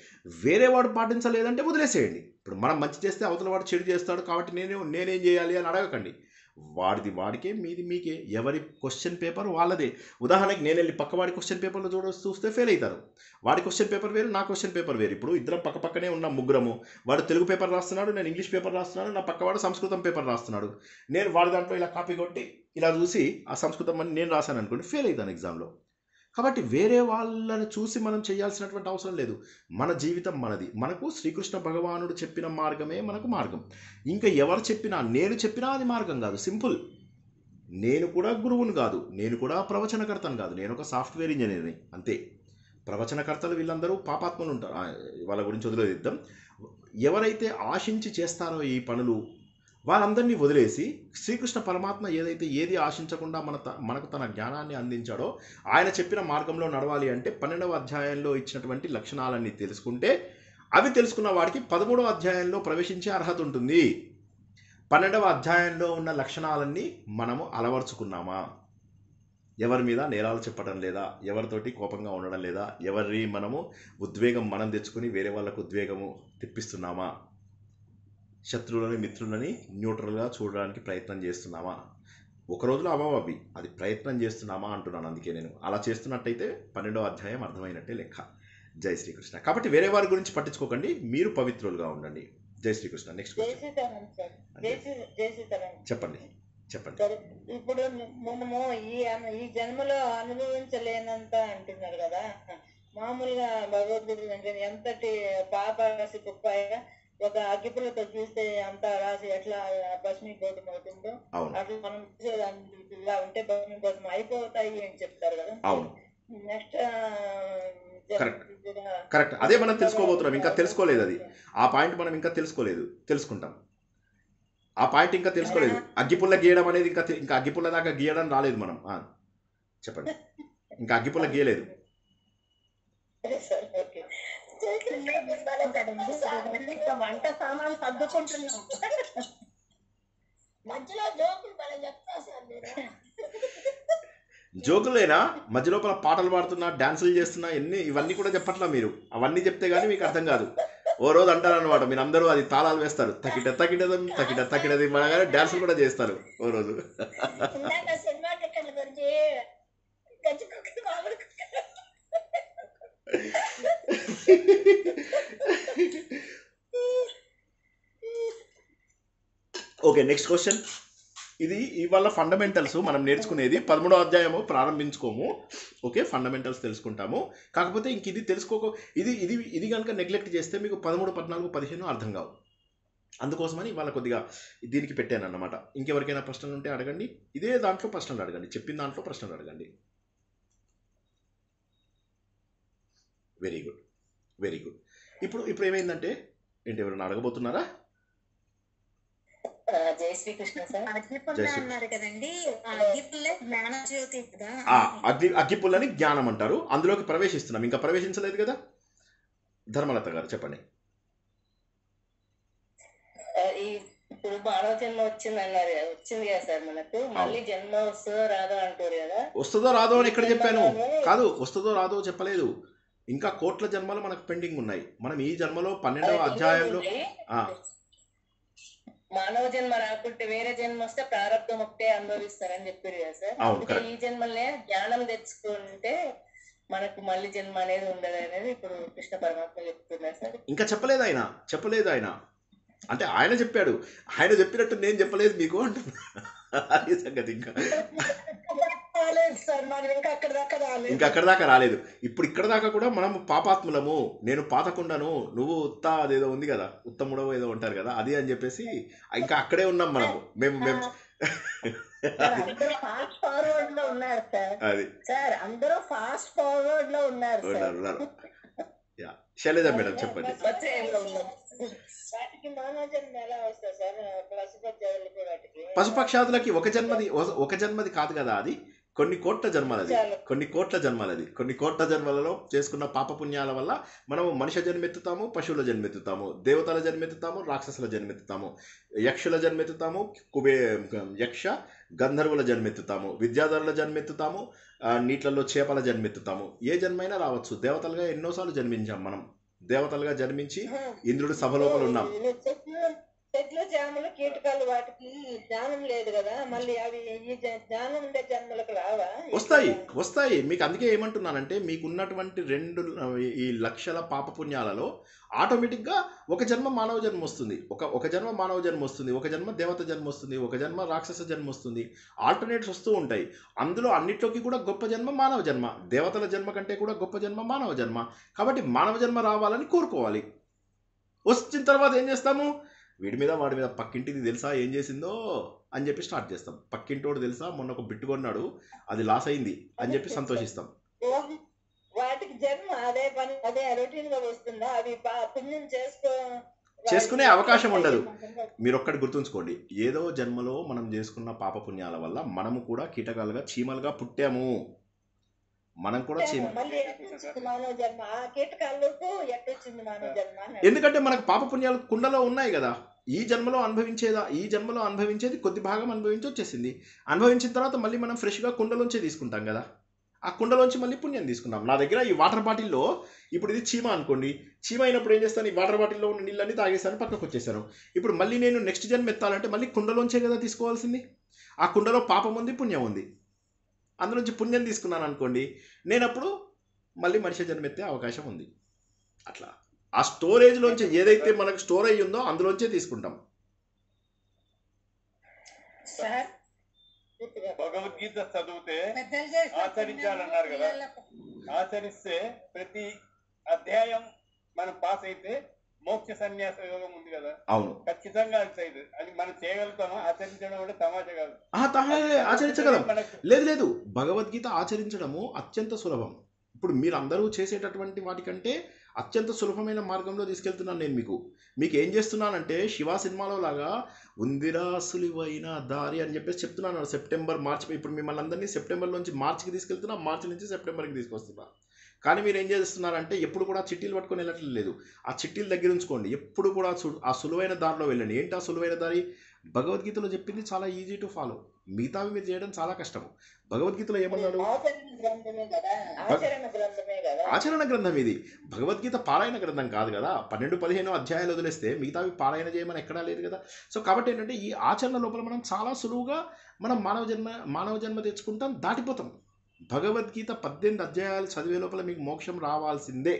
వేరే వాడు పాటించలేదంటే వదిలేసేయండి. ఇప్పుడు మనం మంచి చేస్తే అవతల వాడు చెడు చేస్తాడు కాబట్టి నేనేం చేయాలి అని అడగకండి. వాడిది వాడికే, మీది మీకే. ఎవరి క్వశ్చన్ పేపర్ వాళ్ళదే. ఉదాహరణకి నేను వెళ్ళి పక్కవాడి క్వశ్చన్ పేపర్లో చూస్తే ఫెయిల్ అవుతారు. వాడి క్వశ్చన్ పేపర్ వేరు, నా క్వశ్చన్ పేపర్ వేరు. ఇప్పుడు ఇద్దరం పక్కనే ఉన్న ముగ్గురము, వాడు తెలుగు పేపర్ రాస్తున్నాడు, నేను ఇంగ్లీష్ పేపర్ రాస్తున్నాడు, నా పక్కవాడు సంస్కృతం పేపర్ రాస్తున్నాడు. నేను వాడి దాంట్లో ఇలా కాపీ కొట్టి ఇలా చూసి ఆ సంస్కృతం అని నేను రాశాను అనుకోండి, ఫెయిల్ అవుతాను ఎగ్జామ్లో. కాబట్టి వేరే వాళ్ళని చూసి మనం చేయాల్సినటువంటి అవసరం లేదు. మన జీవితం మనది. మనకు శ్రీకృష్ణ భగవానుడు చెప్పిన మార్గమే మనకు మార్గం. ఇంకా ఎవరు చెప్పినా, నేను చెప్పినా అది మార్గం కాదు. సింపుల్. నేను కూడా గురువుని కాదు, నేను కూడా ప్రవచనకర్తను కాదు, నేను ఒక సాఫ్ట్వేర్ ఇంజనీర్ని అంతే. ప్రవచనకర్తలు వీళ్ళందరూ పాపాత్మలు ఉంటారు. వాళ్ళ గురించి వదిలేద్దాం. ఎవరైతే ఆశించి చేస్తారో ఈ పనులు, వాళ్ళందరినీ వదిలేసి శ్రీకృష్ణ పరమాత్మ ఏది ఆశించకుండా మనకు తన జ్ఞానాన్ని అందించాడో ఆయన చెప్పిన మార్గంలో నడవాలి అంటే 12వ అధ్యాయంలో ఇచ్చినటువంటి లక్షణాలన్నీ తెలుసుకుంటే, అవి తెలుసుకున్న వాడికి 13వ అధ్యాయంలో ప్రవేశించే అర్హత ఉంటుంది. 12వ అధ్యాయంలో ఉన్న లక్షణాలన్నీ మనము అలవర్చుకున్నామా? ఎవరి మీద నేరాలు చెప్పడం లేదా, ఎవరితోటి కోపంగా ఉండడం లేదా, ఎవరి మనము ఉద్వేగం మనం తెచ్చుకొని వేరే వాళ్ళకు ఉద్వేగము తెప్పిస్తున్నామా, శత్రువులని మిత్రులని న్యూట్రల్గా చూడడానికి ప్రయత్నం చేస్తున్నామా? ఒక రోజులో అవి అది ప్రయత్నం చేస్తున్నామా అంటున్నాను. అందుకే నేను అలా చేస్తున్నట్టయితే 12వ అధ్యాయం అర్థమైనట్టే లెక్క. జై శ్రీకృష్ణ. కాబట్టి వేరే వారి గురించి పట్టించుకోకండి, మీరు పవిత్రులుగా ఉండండి. జై శ్రీకృష్ణ. నెక్స్ట్ చెప్పండి. ఇప్పుడు మనము ఈ జన్మలో అనుభవించలేనంత అంటున్నారు కదా, మామూలుగా భగవద్గీత అంటే ఎంతటి పాప రాసి కుప్పాయిగా ఒక అగ్గిపుల్లతో చూస్తే అంత రాసి ఎట్లా భస్మీకోటం అవుతుందో అట్లా మనం ఇలా ఉంటే భస్మీకోటం అయిపోతాయి అని చెప్తారు కదా. Next correct. అదే మనం తెలుసుకోబోతున్నాం. ఇంకా తెలుసుకోలేదు అది. ఆ పాయింట్ మనం ఇంకా తెలుసుకుంటాం. ఆ పాయింట్ ఇంకా తెలుసుకోలేదు. అగ్గిపుల్ల గీయడం అనేది ఇంకా అగ్గిపుల్ల దాకా గీయడం రాలేదు మనం. చెప్పండి. ఇంకా అగ్గిపుల్ల గీయలేదు. వంట సామాన్ సర్దుకుంటున్నాం. మధ్యలో జోకులు బాగా చెప్తా సార్ మీరు. జోకులేనా? మధ్య లోపల పాటలు పాడుతున్నా, డాన్సులు చేస్తున్నా, ఇవన్నీ కూడా చెప్పట్లా మీరు. అవన్నీ చెప్తే గానీ మీకు అర్థం కాదు. ఓ రోజు అంటారు అనమాట, మీరు అందరూ అది తాళాలు వేస్తారు, తకిటది మనగానే డాన్సులు కూడా చేస్తారు ఓ రోజు. సినిమా టికెట్ల గురించి ఓకే, నెక్స్ట్ క్వశ్చన్. ఇది ఇవాళ ఫండమెంటల్స్ మనం నేర్చుకునేది. 13వ అధ్యాయము ప్రారంభించుకోము. ఓకే, ఫండమెంటల్స్ తెలుసుకుంటాము. కాకపోతే ఇంక ఇది ఇది కనుక నెగ్లెక్ట్ చేస్తే మీకు 13, 14, 15 అర్థం కావు. అందుకోసమని ఇవాళ కొద్దిగా దీనికి పెట్టాను అన్నమాట. ఇంకెవరికైనా ప్రశ్నలు ఉంటే అడగండి. ఇదే దాంట్లో ప్రశ్నలు అడగండి, చెప్పిన దాంట్లో ప్రశ్నలు అడగండి. Very good. ఇప్పుడు ఏమైందంటే ఏంటి, ఎవరైనా అడగబోతున్నారా? జై శ్రీకృష్ణ సార్. అన్నారు కదండి, జ్ఞానజ్యోతి కదా. అగ్గిపుల్లని జ్ఞానం అంటారు. అందులోకి ప్రవేశిస్తున్నాం. ఇంకా ప్రవేశించలేదు కదా. ధర్మలత గారు చెప్పండి. ఇప్పుడు మానవ జన్మ వచ్చింది కదా సార్, మనకు మళ్ళీ జన్మ వస్తుందో రాదో అంటారు కదా. వస్తుందో రాదో అని ఎక్కడ చెప్పాను? కాదు, వస్తుందో రాదో చెప్పలేదు. ఇంకా కోట్ల జన్మలు మనకు పెండింగ్ ఉన్నాయి. మనం ఈ జన్మలో 12వ అధ్యాయంలో మానవ జన్మ రాకుంటే వేరే జన్మ వస్తే ప్రారంభం ఒకటే అనుభవిస్తారని చెప్పారు కదా సార్. ఈ జన్మలే జ్ఞానం తెచ్చుకుంటే మనకు మళ్ళీ జన్మ అనేది ఉండదు అనేది ఇప్పుడు కృష్ణ పరమాత్మ చెప్తున్నారు సార్. ఇంకా చెప్పలేదు ఆయన. అంటే ఆయన చెప్పాడు. ఆయన చెప్పినట్టు నేను చెప్పలేదు మీకు అంటున్నా. అదే సంగతి. ఇంకా అక్కడ దాకా రాలేదు. ఇప్పుడు ఇక్కడ దాకా కూడా మనం పాపాత్ములము, నేను పాతకుండాను, నువ్వు అదేదో ఉంది కదా, ఉత్తముడో ఏదో ఉంటారు కదా, అది అని చెప్పేసి ఇంకా అక్కడే ఉన్నాం మనము. మేము ఫాస్ట్ ఫార్వర్డ్ లో ఉన్నారు సార్. అది సార్ అందరూ ఫాస్ట్ ఫార్వర్డ్ లో ఉన్నారు. శైలజ మేడం చెప్పండి. పశుపక్షాదులకి ఒక జన్మది కాదు కదా, అది కొన్ని కోట్ల జన్మలలో చేసుకున్న పాపపుణ్యాల వల్ల మనము మనిషి జన్మెత్తుతాము, పశువుల జన్మెత్తుతాము, దేవతల జన్మెత్తుతాము, రాక్షసుల జన్మెత్తుతాము, యక్షుల జన్మెత్తుతాము, యక్ష గంధర్వుల జన్మెత్తుతాము, విద్యాధరుల జన్మెత్తుతాము, నీటిలలో చేపల జన్మెత్తుతాము. ఏ జన్మైనా రావచ్చు. దేవతలుగా ఎన్నోసార్లు జన్మించాం మనం. దేవతలుగా జన్మించి ఇంద్రుడి సభ లోపల ఉన్నాం. చెట్లు చేమలు కీటకాలు వాటికి జ్ఞానం లేదు కదా, మళ్ళీ అవి ఈ జ్ఞానం ఉండే జన్మలకు రావా? వస్తాయి మీకు. అందుకే ఏమంటున్నానంటే మీకు ఉన్నటువంటి 2 లక్షల పాపపుణ్యాలలో ఆటోమేటిక్గా ఒక జన్మ మానవ జన్మ వస్తుంది, ఒక జన్మ మానవ జన్మ వస్తుంది, ఒక జన్మ దేవత జన్మ వస్తుంది, ఒక జన్మ రాక్షస జన్మ వస్తుంది. ఆల్టర్నేట్స్ వస్తూ ఉంటాయి. అందులో అన్నిట్లోకి కూడా గొప్ప జన్మ మానవ జన్మ, దేవతల జన్మ కంటే కూడా గొప్ప జన్మ మానవ జన్మ. కాబట్టి మానవ జన్మ రావాలని కోరుకోవాలి. వచ్చిన తర్వాత ఏం చేస్తాము? వీడి మీద వాడి మీద పక్కింటిది తెలుసా ఏం చేసిందో అని చెప్పి స్టార్ట్ చేస్తాం. పక్కింటోడు తెలుసా మొన్న ఒక బిట్టు కొన్నాడు, అది లాస్ అయింది అని చెప్పి సంతోషిస్తాం. వాటికి జన్మ అదే పని, అదే రొటీన్ గా వస్తుందా? అవి పుణ్యం చేసుకునే అవకాశం ఉండదు. మీరు ఒక్కటి గుర్తుంచుకోండి, ఏదో జన్మలో మనం చేసుకున్న పాపపుణ్యాల వల్ల మనము కూడా కీటకాలుగా చీమలుగా పుట్టాము. మనం కూడా మానవ జన్మ. ఆ కీటకాలకు ఎట్టొచ్చింది మానవ జన్మ? ఎందుకంటే మనకు పాపపుణ్యాలు కుండలో ఉన్నాయి కదా. ఈ జన్మలో అనుభవించేది కొద్ది భాగం అనుభవించి వచ్చేసింది. అనుభవించిన తర్వాత మళ్ళీ మనం ఫ్రెష్గా కుండలోంచే తీసుకుంటాం కదా. ఆ కుండలోంచి మళ్ళీ పుణ్యం తీసుకున్నాం. నా దగ్గర ఈ వాటర్ బాటిల్లో ఇప్పుడు ఇది చీమ అనుకోండి, చీమ అయినప్పుడు ఏం చేస్తాను? ఈ వాటర్ బాటిల్లో ఉన్న నీళ్ళన్నీ తాగేసాను, పక్కకు వచ్చేసాను. ఇప్పుడు మళ్ళీ నేను నెక్స్ట్ జన్మ ఎత్తాలంటే మళ్ళీ కుండలోంచే కదా తీసుకోవాల్సింది. ఆ కుండలో పాపం ఉంది, పుణ్యం ఉంది. అందులోంచి పుణ్యం తీసుకున్నాను అనుకోండి, నేనప్పుడు మళ్ళీ మనిషి జన్మ ఎత్తే అవకాశం ఉంది. అట్లా ఆ స్టోరేజ్లోంచి ఏదైతే మనకు స్టోర్ అయ్యి ఉందో అందులోంచే తీసుకుంటాం. భగవద్గీత చదివితే ఆచరించాలన్నారు కదా, ఆచరిస్తే ప్రతి అధ్యాయం మనం పాస్ అయితే మోక్ష సన్యాస యోగం ఉంది కదా. అవును, ఖచ్చితంగా అది మనం చేయగలుగుతామా? ఆచరించడం అంటే తమాషా కాదు. ఆచరించగలం. లేదు, భగవద్గీత ఆచరించడము అత్యంత సులభం. ఇప్పుడు మీరు అందరూ చేసేటటువంటి వాటికంటే అత్యంత సులభమైన మార్గంలో తీసుకెళ్తున్నాను నేను. మీకు ఏం చేస్తున్నానంటే శివ సినిమాలో లాగా ఉందిరా సులువైన దారి అని చెప్పేసి చెప్తున్నాను. సెప్టెంబర్, మార్చ్, ఇప్పుడు మిమ్మల్ని అందరినీ సెప్టెంబర్ నుంచి మార్చికి తీసుకెళ్తున్నా, మార్చి నుంచి సెప్టెంబర్కి తీసుకొస్తున్నా. కానీ మీరు ఏం చేస్తున్నారంటే ఎప్పుడు కూడా చిట్టీలు పట్టుకొని వెళ్ళట్లేదు. ఆ చిట్టీల దగ్గర ఉంచుకోండి. ఎప్పుడు కూడా ఆ సులువైన దారిలో వెళ్ళండి. ఏంటి ఆ సులువైన దారి? భగవద్గీతలో చెప్పింది చాలా ఈజీ టు ఫాలో. మిగతావి మీరు చేయడం చాలా కష్టము. భగవద్గీతలో ఏమన్నాడు? ఆచరణ గ్రంథం ఇది. భగవద్గీత పారాయణ గ్రంథం కాదు కదా. 12-15 అధ్యాయాలు వదిలేస్తే మిగతావి పారాయణ చేయమని ఎక్కడా లేదు కదా. సో కాబట్టి ఏంటంటే ఈ ఆచరణ లోపల మనం చాలా సులువుగా మనం మానవ జన్మ తెచ్చుకుంటాం, దాటిపోతాం. భగవద్గీత 18 అధ్యాయాలు చదివే లోపల మీకు మోక్షం రావాల్సిందే.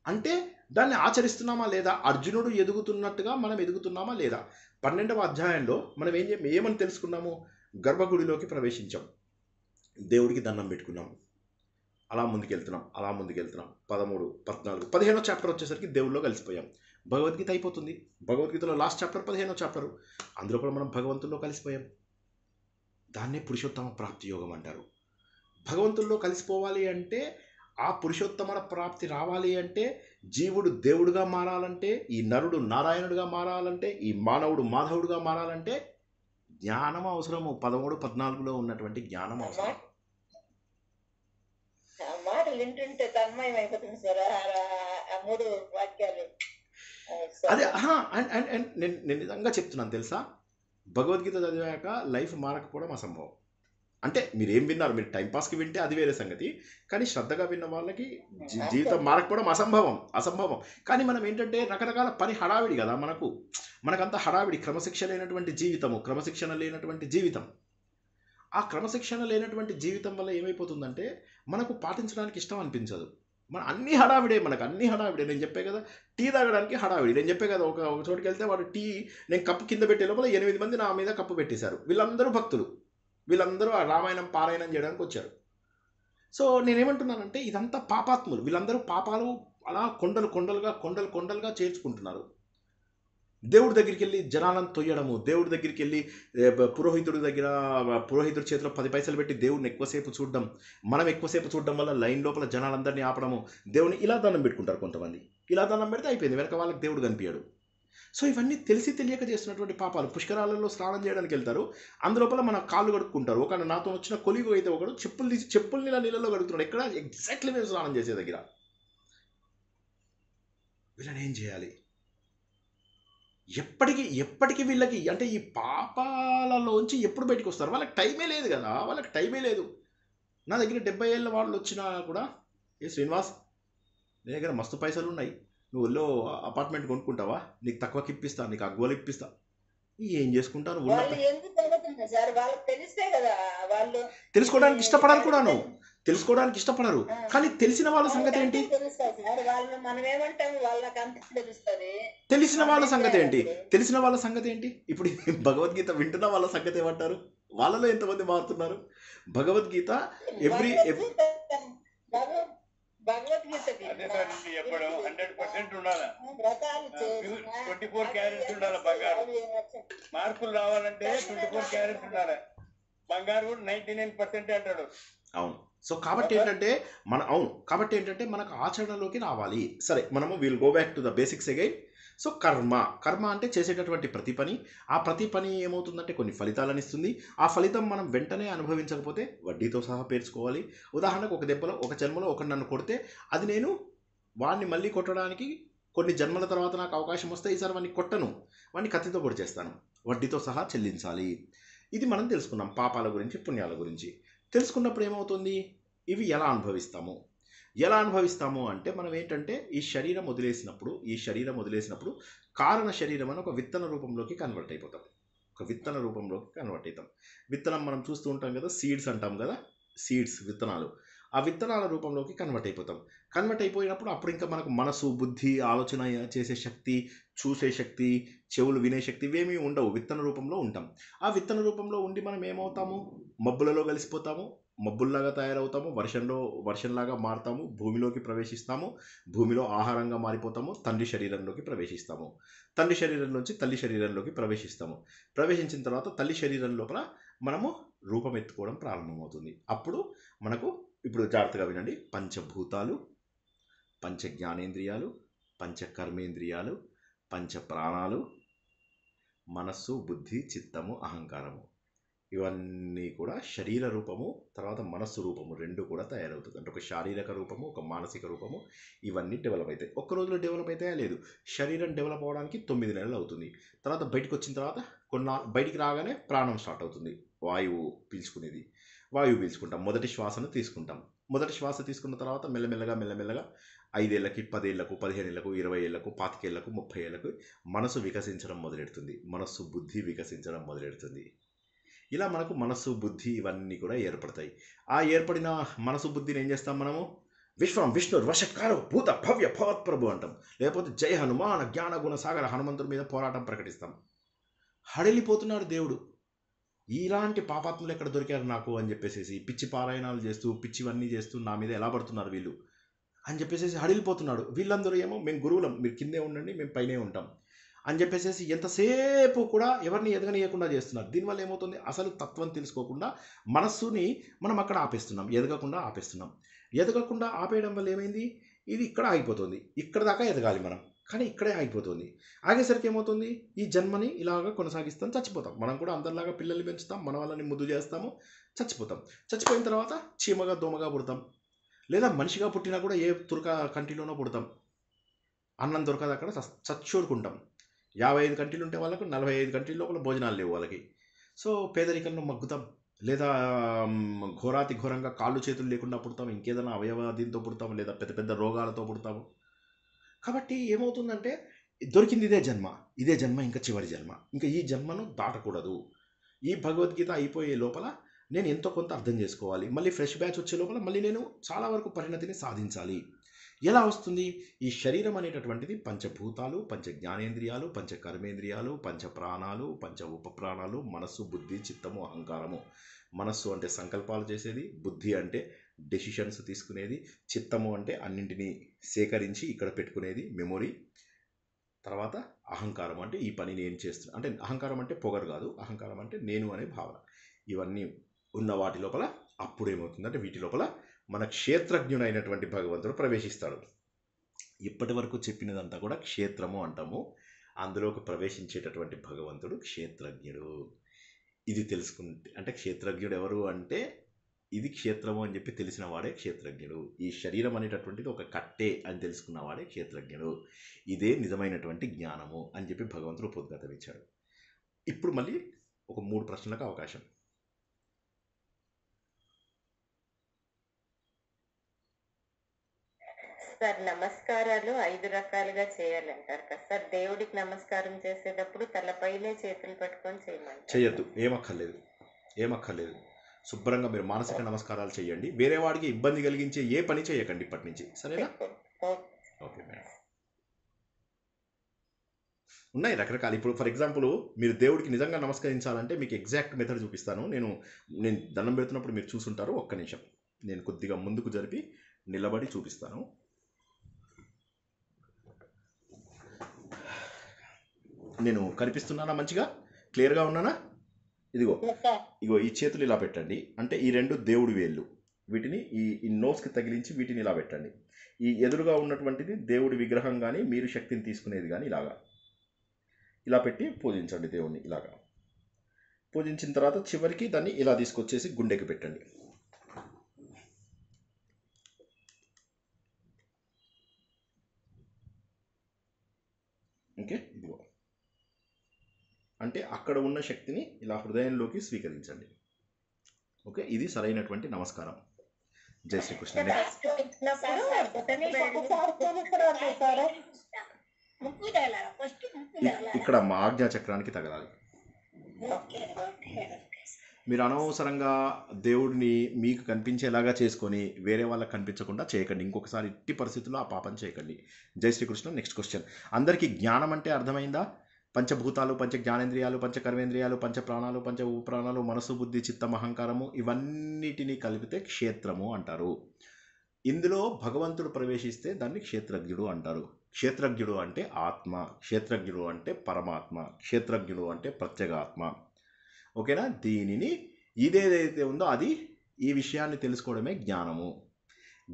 అంటే దాన్ని ఆచరిస్తున్నామా లేదా? అర్జునుడు ఎదుగుతున్నట్టుగా మనం ఎదుగుతున్నామా లేదా? 12వ అధ్యాయంలో మనం ఏమని తెలుసుకున్నాము? గర్భగుడిలోకి ప్రవేశించాం, దేవుడికి దండం పెట్టుకున్నాం, అలా ముందుకెళ్తున్నాం 13, 14, 15వ చాప్టర్ వచ్చేసరికి దేవుళ్ళలో కలిసిపోయాం. భగవద్గీత అయిపోతుంది. భగవద్గీతలో లాస్ట్ చాప్టర్ 15వ చాప్టర్. అందులో కూడా మనం భగవంతుల్లో కలిసిపోయాం. దాన్నే పురుషోత్తమ ప్రాప్తి యోగం అంటారు. భగవంతుల్లో కలిసిపోవాలి అంటే, ఆ పురుషోత్తమ ప్రాప్తి రావాలి అంటే, జీవుడు దేవుడుగా మారాలంటే, ఈ నరుడు నారాయణుడిగా మారాలంటే, ఈ మానవుడు మాధవుడుగా మారాలంటే జ్ఞానం అవసరము. 13, 14లో ఉన్నటువంటి జ్ఞానం అవసరం. మాటలు వింటుంటే తన్మయం అయిపోతుంది సార్ ఆ 3 వాక్యాలు. అదే నేను నిజంగా చెప్తున్నాను తెలుసా, భగవద్గీత చదివాక లైఫ్ మారకపోవడం అసంభవం. అంటే మీరు ఏం విన్నారు? మీరు టైంపాస్కి వింటే అది వేరే సంగతి. కానీ శ్రద్ధగా విన్న వాళ్ళకి జీవితం మారకపోవడం అసంభవం. కానీ మనం ఏంటంటే రకరకాల పని హడావిడి కదా. మనకంత హడావిడి, క్రమశిక్షణ లేనటువంటి జీవితం. ఆ క్రమశిక్షణ లేనటువంటి జీవితం వల్ల ఏమైపోతుందంటే మనకు పాటించడానికి ఇష్టం అనిపించదు. అన్ని హడావిడే. నేను చెప్పే కదా, టీ తాగడానికి హడావిడి. నేను చెప్పే కదా, ఒక చోటుకి వెళ్తే వాడు టీ నేను కప్పు కింద పెట్టే లోపల 8 మంది నా మీద కప్పు పెట్టేశారు. వీళ్ళందరూ భక్తులు, వీళ్ళందరూ ఆ రామాయణం పారాయణం చేయడానికి వచ్చారు. సో నేనేమంటున్నానంటే ఇదంతా పాపాత్ములు. వీళ్ళందరూ పాపాలు అలా కొండలుగా చేర్చుకుంటున్నారు. దేవుడి దగ్గరికి వెళ్ళి జనాలను తొయ్యడము, దేవుడి దగ్గరికి వెళ్ళి పురోహితుడి చేతిలో 10 పైసలు పెట్టి దేవుడిని ఎక్కువసేపు చూడడం, మనం ఎక్కువసేపు చూడడం వల్ల లైన్ లోపల జనాలందరినీ ఆపడము, దేవుని ఇలా దండం పెట్టుకుంటారు కొంతమంది. ఇలా దండం పెడితే అయిపోయింది, వెనక వాళ్ళకి దేవుడు కనిపించాడు. సో ఇవన్నీ తెలిసి తెలియక చేస్తున్నటువంటి పాపాలు. పుష్కరాలలో స్నానం చేయడానికి వెళ్తారు, అందులోపల మన కాళ్ళు కడుక్కుంటారు. ఒక నాతో వచ్చిన కొలిగు అయితే ఒకడు చెప్పులు నీళ్ళలో కడుగుతున్నాడు. ఎక్కడ? ఎగ్జాక్ట్లీ మేము స్నానం చేసే దగ్గర. వీళ్ళని ఏం చేయాలి? ఎప్పటికీ వీళ్ళకి అంటే ఈ పాపాలలోంచి ఎప్పుడు బయటకు వస్తారు? వాళ్ళకి టైమే లేదు కదా. నా దగ్గర 70 ఏళ్ళ వాళ్ళు వచ్చినా కూడా, ఏ శ్రీనివాస్ నీ దగ్గర మస్తు పైసలు ఉన్నాయి, నువ్వు ఊళ్ళో అపార్ట్మెంట్ కొనుక్కుంటావా? నీకు తక్కువకి ఇప్పిస్తా, నీకు అగ్గువలు ఇప్పిస్తా. ఏం చేసుకుంటారు ఊళ్ళో? వాళ్ళు ఎందుకు అడుగుతున్నారు సార్? వాళ్ళకి తెలిస్తే కదా వాళ్ళు తెలుసుకోవడానికి ఇష్టపడరు కూడాను, ఇది తెలుసుకోవడానికి ఇష్టపడరు. కానీ తెలిసిన వాళ్ళ సంగతి వాళ్ళకి ఏంటి? అంతే తెలుస్తుంది సార్. వాళ్ళు మనం ఏమంటాం వాళ్ళకి అంతే తెలుస్తుంది. తెలిసిన వాళ్ళ మనం ఏం సంగతి చేయాలి ఏంటి? అప్పుడు? తెలిసిన వాళ్ళ సంగతి ఏంటి? ఇప్పుడు ఈ భగవద్గీత వింటున్న వాళ్ళ సంగతి ఏమంటారు? వాళ్ళలో ఎంతమంది మారుతున్నారు? భగవద్గీత ఎవ్రీ భగవద్గీత భగవద్- భగవద్గీత అదే సార్ ఇది చెప్పడం 100% ఉండాలి. వ్రతాలు చేసిన 24 క్యారెట్స్ ఉండాలి బంగారు. మార్కులు రావాలంటే 24 క్యారెట్స్ ఉండాలి. బంగారు కూడా 99% అంటాడు. అవును. సో కాబట్టి ఏంటంటే కాబట్టి ఏంటంటే మనకు ఆచరణలోకి రావాలి. సరే, మనము will go back to the basics again. So కర్మ అంటే చేసేటటువంటి ప్రతి పని. ఆ ప్రతి పని ఏమవుతుందంటే కొన్ని ఫలితాలను ఇస్తుంది. ఆ ఫలితం మనం వెంటనే అనుభవించకపోతే వడ్డీతో సహా పేర్చుకోవాలి. ఉదాహరణకు ఒక జన్మలో ఒకడు నన్ను కొడితే అది నేను వాడిని మళ్ళీ కొట్టడానికి కొన్ని జన్మల తర్వాత నాకు అవకాశం వస్తే ఈసారి వాడిని కొట్టను, వాడిని కత్తితో పొడి చేస్తాను, వడ్డీతో సహా చెల్లించాలి. ఇది మనం తెలుసుకున్నాం పాపాల గురించి, పుణ్యాల గురించి. తెలుసుకున్నప్పుడు ఏమవుతుంది? ఇవి ఎలా అనుభవిస్తాము అంటే మనం ఏంటంటే ఈ శరీరం వదిలేసినప్పుడు కారణ శరీరం అని ఒక విత్తన రూపంలోకి కన్వర్ట్ అయిపోతాం. విత్తనం మనం చూస్తూ ఉంటాం కదా, సీడ్స్ అంటాం కదా, విత్తనాలు. ఆ విత్తనాల రూపంలోకి కన్వర్ట్ అయిపోయినప్పుడు అప్పుడు ఇంకా మనకు మనసు, బుద్ధి, ఆలోచన చేసే శక్తి, చూసే శక్తి, చెవులు వినే శక్తి ఇవేమీ ఉండవు. విత్తన రూపంలో ఉంటాం. ఆ విత్తన రూపంలో ఉండి మనం ఏమవుతాము? మబ్బులలో కలిసిపోతాము, మబ్బుల్లాగా తయారవుతాము, వర్షంలాగా మారుతాము, భూమిలోకి ప్రవేశిస్తాము, భూమిలో ఆహారంగా మారిపోతాము, తండ్రి శరీరంలోకి ప్రవేశిస్తాము, తండ్రి శరీరం నుంచి తల్లి శరీరంలోకి ప్రవేశించిన తర్వాత తల్లి శరీరం లోపల మనము రూపం ఎత్తుకోవడం ప్రారంభమవుతుంది. అప్పుడు మనకు, ఇప్పుడు జాగ్రత్తగా వినండి, పంచభూతాలు, పంచ జ్ఞానేంద్రియాలు, పంచ కర్మేంద్రియాలు, పంచ ప్రాణాలు, మనస్సు, బుద్ధి, చిత్తము, అహంకారము, ఇవన్నీ కూడా శరీర రూపము, తర్వాత మనస్సు రూపము రెండు కూడా తయారవుతుంది. అంటే ఒక శారీరక రూపము, ఒక మానసిక రూపము, ఇవన్నీ డెవలప్ అవుతాయి. ఒక్క రోజులో డెవలప్ అయితే లేదు. శరీరం డెవలప్ అవడానికి 9 నెలలు అవుతుంది. తర్వాత బయటకు వచ్చిన తర్వాత బయటికి రాగానే ప్రాణం స్టార్ట్ అవుతుంది. వాయువు పీల్చుకుంటాం. మొదటి శ్వాసను తీసుకుంటాం. మొదటి శ్వాస తీసుకున్న తర్వాత మెల్లమెల్లగా 5 ఏళ్ళకి, 10 ఏళ్లకు, 15 ఏళ్లకు, 20 ఏళ్లకు, 25 ఏళ్లకు, 30 ఏళ్లకు మనసు వికసించడం మొదలెడుతుంది. మనస్సు, బుద్ధి వికసించడం మొదలెడుతుంది. ఇలా మనకు మనస్సు, బుద్ధి ఇవన్నీ కూడా ఏర్పడతాయి. ఆ ఏర్పడిన మనసు, బుద్ధిని ఏం చేస్తాం మనము? విశ్వం విష్ణు వశకారో భూత భవ్య భవత్ప్రభు అంటాం. లేకపోతే జయ హనుమాన జ్ఞాన గుణ సాగర హనుమంతుడి మీద పోరాటం ప్రకటిస్తాం. హడలిపోతున్నాడు దేవుడు. ఇలాంటి పాపాత్ములు ఎక్కడ దొరికారు నాకు అని చెప్పేసి పిచ్చి పారాయణాలు చేస్తూ, పిచ్చివన్నీ చేస్తూ నా మీద ఎలా పడుతున్నారు వీళ్ళు అని చెప్పేసి హడిలిపోతున్నాడు. వీళ్ళందరూ ఏమో మేము గురువులం, మీరు కిందే ఉండండి, మేము పైనే ఉంటాం అని చెప్పేసి ఎంతసేపు కూడా ఎవరిని ఎదగనీయకుండా చేస్తున్నారు. దీనివల్ల ఏమవుతుంది? అసలు తత్వం తెలుసుకోకుండా మనస్సుని మనం అక్కడ ఆపేస్తున్నాం, ఎదగకుండా ఆపేయడం వల్ల ఏమైంది? ఇది ఇక్కడ ఆగిపోతుంది. ఇక్కడ దాకా ఎదగాలి మనం, కానీ ఇక్కడే ఆగిపోతుంది. ఆగేసరికి ఏమవుతుంది? ఈ జన్మని ఇలాగా కొనసాగిస్తాం, చచ్చిపోతాం. మనం కూడా అందరిలాగా పిల్లల్ని పెంచుతాం, మన వాళ్ళని ముద్దు చేస్తాము, చచ్చిపోతాం. చచ్చిపోయిన తర్వాత చీమగా, దోమగా పుడతాం, లేదా మనిషిగా పుట్టినా కూడా ఏ తురక కంటిలోనో పుడతాం. అన్నం దొరకదు, అక్కడ చచ్చూరుకుంటాం. 55 కంట్రీలు ఉంటే వాళ్ళకు 45 కంట్రీల లోపల భోజనాలు లేవు వాళ్ళకి. సో పేదరికంలో మగ్గుతాం, లేదా ఘోరంగా కాళ్ళు చేతులు లేకుండా పుడతాం, ఇంకేదైనా అవయవాదీంతో పుడతాం, లేదా పెద్ద పెద్ద రోగాలతో పుడతాము. కాబట్టి ఏమవుతుందంటే దొరికింది ఇదే జన్మ, ఇంకా చివరి జన్మ, ఇంకా ఈ జన్మను దాటకూడదు. ఈ భగవద్గీత అయిపోయే లోపల నేను ఎంతో కొంత అర్థం చేసుకోవాలి. మళ్ళీ ఫ్రెష్ బ్యాచ్ వచ్చే లోపల మళ్ళీ నేను చాలా వరకు పరిణతిని సాధించాలి. ఎలా వస్తుంది? ఈ శరీరం అనేటటువంటిది పంచభూతాలు, పంచ జ్ఞానేంద్రియాలు, పంచ కర్మేంద్రియాలు, పంచ ప్రాణాలు, పంచ ఉపప్రాణాలు, మనస్సు, బుద్ధి, చిత్తము, అహంకారము. మనస్సు అంటే సంకల్పాలు చేసేది, బుద్ధి అంటే డెసిషన్స్ తీసుకునేది, చిత్తము అంటే అన్నింటినీ సేకరించి ఇక్కడ పెట్టుకునేది, మెమొరీ. తర్వాత అహంకారం అంటే ఈ పని నేను చేస్తున్నా, అంటే అహంకారం అంటే పొగరు కాదు, అహంకారం అంటే నేను అనే భావన. ఇవన్నీ ఉన్న వాటి లోపల అప్పుడు ఏమవుతుందంటే వీటి లోపల మన క్షేత్రజ్ఞుడైనటువంటి భగవంతుడు ప్రవేశిస్తాడు. ఇప్పటి వరకు చెప్పినదంతా కూడా క్షేత్రము అంటాము. అందులోకి ప్రవేశించేటటువంటి భగవంతుడు క్షేత్రజ్ఞుడు. ఇది తెలుసుకుంటే, అంటే క్షేత్రజ్ఞుడు ఎవరు అంటే ఇది క్షేత్రము అని చెప్పి తెలిసిన వాడే క్షేత్రజ్ఞుడు. ఈ శరీరం అనేటటువంటిది ఒక కట్టే అని తెలుసుకున్న వాడే క్షేత్రజ్ఞుడు. ఇదే నిజమైనటువంటి జ్ఞానము అని చెప్పి భగవంతుడు ఉపోద్ఘాతం ఇచ్చాడు. ఇప్పుడు మళ్ళీ ఒక 3 ప్రశ్నలకు అవకాశం. సార్ నమస్కారాలు 5 రకాలుగా చేయాలంటారు కదా సార్. దేవుడికి నమస్కారం చేసేటప్పుడు తలపైనే చేతులు పట్టుకొని చేయమంటారు. చేయొద్దు, ఏమక్కర్లేదు. శుభ్రంగా మీరు మానసిక నమస్కారాలు చేయండి. వేరే వాడికి ఇబ్బంది కలిగించే ఏ పని చేయకండి ఇప్పటి నుంచి, సరేనా? Okay madam. ఉన్నాయి రకరకాలు. ఇప్పుడు ఫర్ ఎగ్జాంపుల్ మీరు దేవుడికి నిజంగా నమస్కరించాలంటే మీకు ఎగ్జాక్ట్ మెథడ్ చూపిస్తాను. నేను దండం పెడుతున్నప్పుడు మీరు చూసుంటారు. ఒక్క నిమిషం, నేను కొద్దిగా ముందుకు జరిపి నిలబడి చూపిస్తాను. నేను కనిపిస్తున్నానా? మంచిగా క్లియర్గా ఉన్నానా? ఇదిగో ఈ చేతులు ఇలా పెట్టండి. అంటే ఈ 2 దేవుడి వేళ్ళు, వీటిని ఈ నోస్కి తగిలించి వీటిని ఇలా పెట్టండి. ఈ ఎదురుగా ఉన్నటువంటిది దేవుడి విగ్రహం కానీ మీరు శక్తిని తీసుకునేది కానీ ఇలా పెట్టి పూజించండి దేవుణ్ణి. ఇలాగా పూజించిన తర్వాత చివరికి దాన్ని ఇలా తీసుకొచ్చేసి గుండెకి పెట్టండి. ఓకే, ఇదిగో అంటే అక్కడ ఉన్న శక్తిని ఇలా హృదయంలోకి స్వీకరించండి. ఓకే, ఇది సరైనటువంటి నమస్కారం. జై శ్రీకృష్ణ. ఇక్కడ మా ఆజ్ఞా చక్రానికి తగలాలి. మీరు అనవసరంగా దేవుడిని మీకు కనిపించేలాగా చేసుకొని వేరే వాళ్ళకి కనిపించకుండా చేయకండి. ఇంకొకసారి ఇట్టి పరిస్థితుల్లో ఆ పాపం చేయకండి. జై శ్రీకృష్ణ. Next question. అందరికీ జ్ఞానం అంటే అర్థమైందా? పంచభూతాలు, పంచ జ్ఞానేంద్రియాలు, పంచ కర్మేంద్రియాలు, పంచ ప్రాణాలు, పంచ ఉపప్రాణాలు, మనసు, బుద్ధి, చిత్తం, అహంకారము, ఇవన్నిటిని కలిపితే క్షేత్రము అంటారు. ఇందులో భగవంతుడు ప్రవేశిస్తే దాన్ని క్షేత్రజ్ఞుడు అంటారు. క్షేత్రజ్ఞుడు అంటే ఆత్మ, క్షేత్రజ్ఞుడు అంటే పరమాత్మ, క్షేత్రజ్ఞుడు అంటే ప్రత్యేగాత్మ. ఓకేనా? దీనిని ఇదేదైతే ఉందో అది, ఈ విషయాన్ని తెలుసుకోవడమే జ్ఞానము.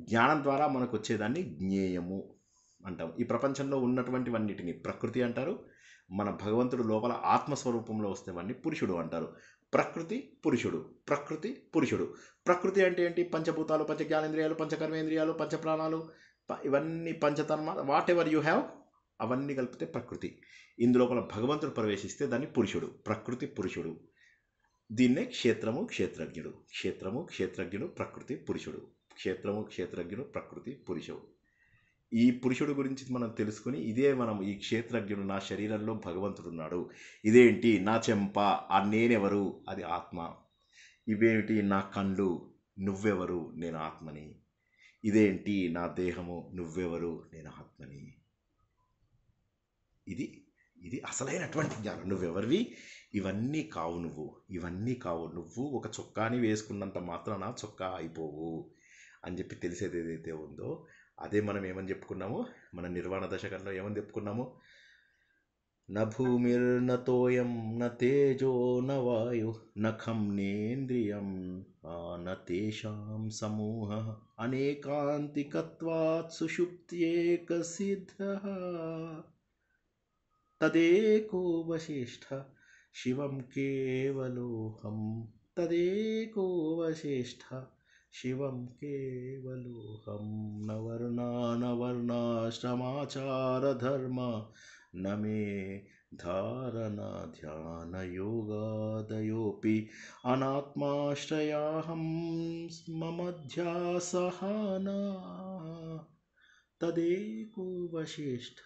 జ్ఞానం ద్వారా మనకు వచ్చేదాన్ని జ్ఞేయము అంటాం. ఈ ప్రపంచంలో ఉన్నటువంటివన్నిటిని ప్రకృతి అంటారు. మన భగవంతుడు లోపల ఆత్మస్వరూపంలో వస్తేవన్నీ పురుషుడు అంటారు. ప్రకృతి పురుషుడు, ప్రకృతి పురుషుడు. ప్రకృతి అంటే ఏంటి? పంచభూతాలు, పంచ జ్ఞానేంద్రియాలు, పంచ కర్మేంద్రియాలు, పంచ ప్రాణాలు, ఇవన్నీ పంచతన్మ, వాట్ ఎవర్ యూ హ్యావ్, అవన్నీ కలిపితే ప్రకృతి. ఇందులోపల భగవంతుడు ప్రవేశిస్తే దాన్ని పురుషుడు, ప్రకృతి పురుషుడు. దీన్నే క్షేత్రము క్షేత్రజ్ఞుడు. క్షేత్రము క్షేత్రజ్ఞుడు, ప్రకృతి పురుషుడు. క్షేత్రము క్షేత్రజ్ఞుడు, ప్రకృతి పురుషుడు. ఈ పురుషుడు గురించి మనం తెలుసుకుని ఇదే మనం ఈ క్షేత్రజ్ఞుడు, నా శరీరంలో భగవంతుడు ఉన్నాడు, ఇదేంటి నా చెంప, ఆ నేనెవరు, అది ఆత్మ. ఇవేమిటి నా కళ్ళు, నువ్వెవరు, నేను ఆత్మని. ఇదేంటి నా దేహము, నువ్వెవరు, నేను ఆత్మని. ఇది అసలైనటువంటి జ్ఞానం. నువ్వెవరివి, ఇవన్నీ కావు నువ్వు, ఇవన్నీ కావు నువ్వు. ఒక చొక్కాని వేసుకున్నంత మాత్రాన చొక్కా అయిపోవు అని చెప్పి తెలిసేది ఏదైతే ఉందో అదే మనం ఏమని చెప్పుకున్నాము, మన నిర్వాణ దశకంలో ఏమని చెప్పుకున్నాము? న భూమిర్న తోయం న తేజో న వాయు న ఖం నేంద్రియం న తేషాం సమూహ అనేకాంతికత్వాత్ సుషుప్త్యేక సిద్ధః తదేకో వశిష్ఠ శివం కేవలోహం. తదేకో వశిష్ఠ శివం కేవలోహం. నవర్ణాశ్రమాచారధర్మ నమే ధారణ ధ్యాన యోగాదయోపి అనాత్మాశ్రయాహం మమధ్యాసహానా. తదేకో వశిష్ఠ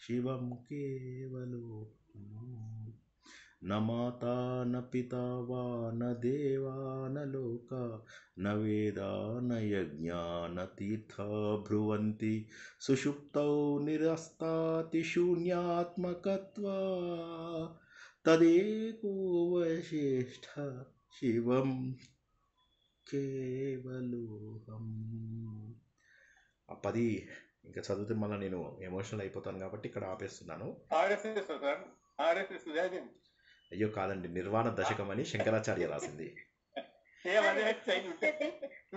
శివం కేవలోహం. న మాతా న పితా వా న దేవా న లోక న వేదా న యజ్ఞా న తీర్థా బ్రువంతి సుషుప్తౌ నిరస్తాతి శూన్యాత్మకత్వా. తదేకో వశిష్ఠ శివం కేవలోహం. ఆ 10 ఇంకా చదివితే మళ్ళీ నేను ఎమోషనల్ అయిపోతాను కాబట్టి ఇక్కడ ఆపేస్తున్నాను. అయ్యో కాదండి, నిర్వాణ దశకం అని శంకరాచార్య రాసింది.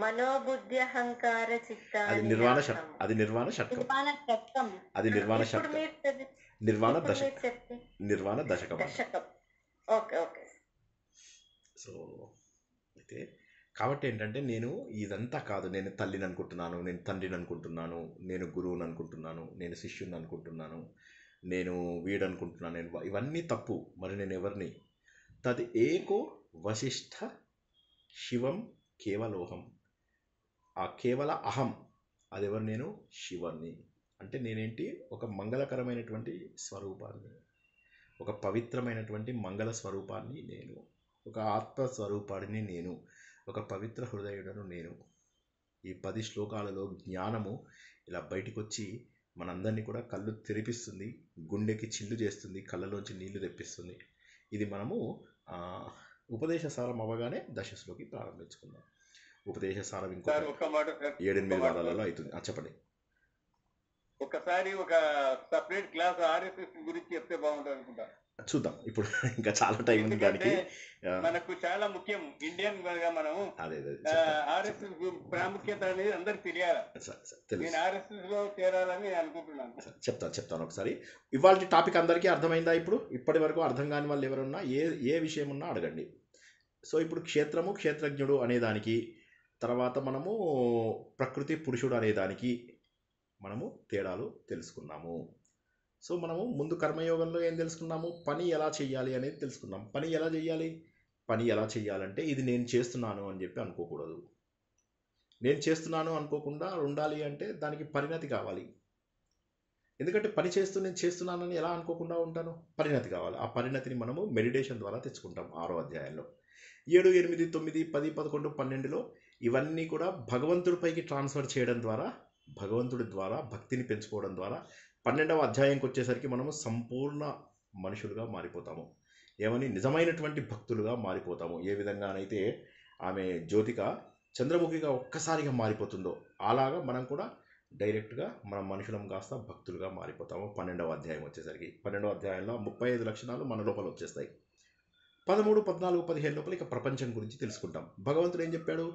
మనోబుద్ధి అహంకార చిత్త, అది నిర్వాణ షట్కం, అది నిర్వాణ షట్కం, అది నిర్వాణ షట్కం, నిర్వాణ దశకం, నిర్వాణ దశకం. సో అయితే కాబట్టి ఏంటంటే నేను ఇదంతా కాదు, నేను తల్లిని అనుకుంటున్నాను, నేను తండ్రిని అనుకుంటున్నాను, నేను గురువుని అనుకుంటున్నాను, నేను శిష్యుని అనుకుంటున్నాను, నేను వీడు అనుకుంటున్నాను, నేను ఇవన్నీ తప్పు. మరి నేను ఎవరిని? తది ఏకో వశిష్ఠ శివం కేవలోహం. ఆ కేవల అహం అదెవరు? నేను శివుణ్ణి. అంటే నేనేంటి? ఒక మంగళకరమైనటువంటి స్వరూపాన్ని, ఒక పవిత్రమైనటువంటి మంగళ స్వరూపాన్ని నేను, ఒక ఆత్మస్వరూపాన్ని నేను, ఒక పవిత్ర హృదయుడను నేను. ఈ 10 శ్లోకాలలో జ్ఞానము ఇలా బయటికి వచ్చి మనందరినీ కూడా కళ్ళు తెరిపిస్తుంది, గుండెకి చిల్లు చేస్తుంది, కళ్ళలోంచి నీళ్లు తెప్పిస్తుంది. ఇది మనము ఉపదేశసారం అవ్వగానే దశస్లోకి ప్రారంభించుకుందాం. ఉపదేశసారం ఇంకో సార్ ఒక్క మాట సార్, 7-8 వారాలలో అవుతుంది. చెప్పండి. ఒకసారి ఒక సపరేట్ క్లాస్ ఆర్ఎస్ఎస్ గురించి చెప్తే బాగుంటుంది అనుకుంటా. చూద్దాం, ఇప్పుడు ఇంకా చాలా టైం ఉంది దానికి. మనకు చాలా ముఖ్యం ఇండియన్ గా మనము అదే ఆర్ఎస్ఎస్ ప్రాముఖ్యత అనేది అందరికి తెలియాలి. నేను ఆర్ఎస్ఎస్ లో చేరాలని అనుకుంటున్నాను. చెప్తాను ఒకసారి. ఇవాళ టాపిక్ అందరికీ అర్థమైందా? ఇప్పుడు ఇప్పటి వరకు అర్థం కాని వాళ్ళు ఎవరున్నా ఏ విషయం ఉన్నా అడగండి. సో ఇప్పుడు క్షేత్రము, క్షేత్రజ్ఞుడు అనేదానికి, తర్వాత మనము ప్రకృతి పురుషుడు అనేదానికి మనము తేడాలు తెలుసుకున్నాము. సో మనము ముందు కర్మయోగంలో ఏం తెలుసుకున్నాము? పని ఎలా చేయాలి అనేది తెలుసుకున్నాం. పని ఎలా చేయాలంటే ఇది నేను చేస్తున్నాను అని చెప్పి అనుకోకూడదు. నేను చేస్తున్నాను అనుకోకుండా ఉండాలి అంటే దానికి పరిణతి కావాలి. ఎందుకంటే పని చేస్తూ నేను చేస్తున్నానని ఎలా అనుకోకుండా ఉంటాను? పరిణతి కావాలి. ఆ పరిణతిని మనము మెడిటేషన్ ద్వారా తెచ్చుకుంటాం. 6వ అధ్యాయంలో 7, 8, 9, 10, 11, 12లో ఇవన్నీ కూడా భగవంతుడిపైకి ట్రాన్స్ఫర్ చేయడం ద్వారా, భగవంతుడి ద్వారా భక్తిని పెంచుకోవడం ద్వారా 12వ అధ్యాయంకి వచ్చేసరికి మనము సంపూర్ణ మనుషులుగా మారిపోతాము. ఏమని? నిజమైనటువంటి భక్తులుగా మారిపోతాము. ఏ విధంగానైతే ఆమె జ్యోతిక చంద్రముఖిగా ఒక్కసారిగా మారిపోతుందో అలాగా మనం కూడా డైరెక్ట్గా మనం మనుషులం కాస్త భక్తులుగా మారిపోతాము. 12వ అధ్యాయం వచ్చేసరికి 12వ అధ్యాయంలో 35 లక్షణాలు మన లోపల వచ్చేస్తాయి. 13, 14, 15 లోపల ఇక ప్రపంచం గురించి తెలుసుకుంటాం. భగవంతుడు ఏం చెప్పాడు?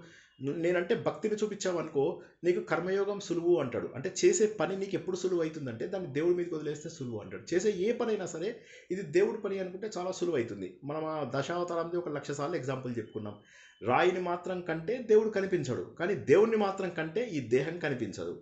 నేనంటే భక్తిని చూపించావు అనుకో, నీకు కర్మయోగం సులువు అంటాడు. అంటే చేసే పని నీకు ఎప్పుడు సులువు అవుతుందంటే దాన్ని దేవుడి మీదకి వదిలేస్తే సులువు అంటాడు. చేసే ఏ పనైనా సరే ఇది దేవుడి పని అనుకుంటే చాలా సులువు అవుతుంది. మనం ఆ దశావతారంది 1,00,000 సార్లు ఎగ్జాంపుల్ చెప్పుకున్నాం. రాయిని మాత్రం కంటే దేవుడు కనిపించడు, కానీ దేవుణ్ణి మాత్రం కంటే ఈ దేహం కనిపించదు.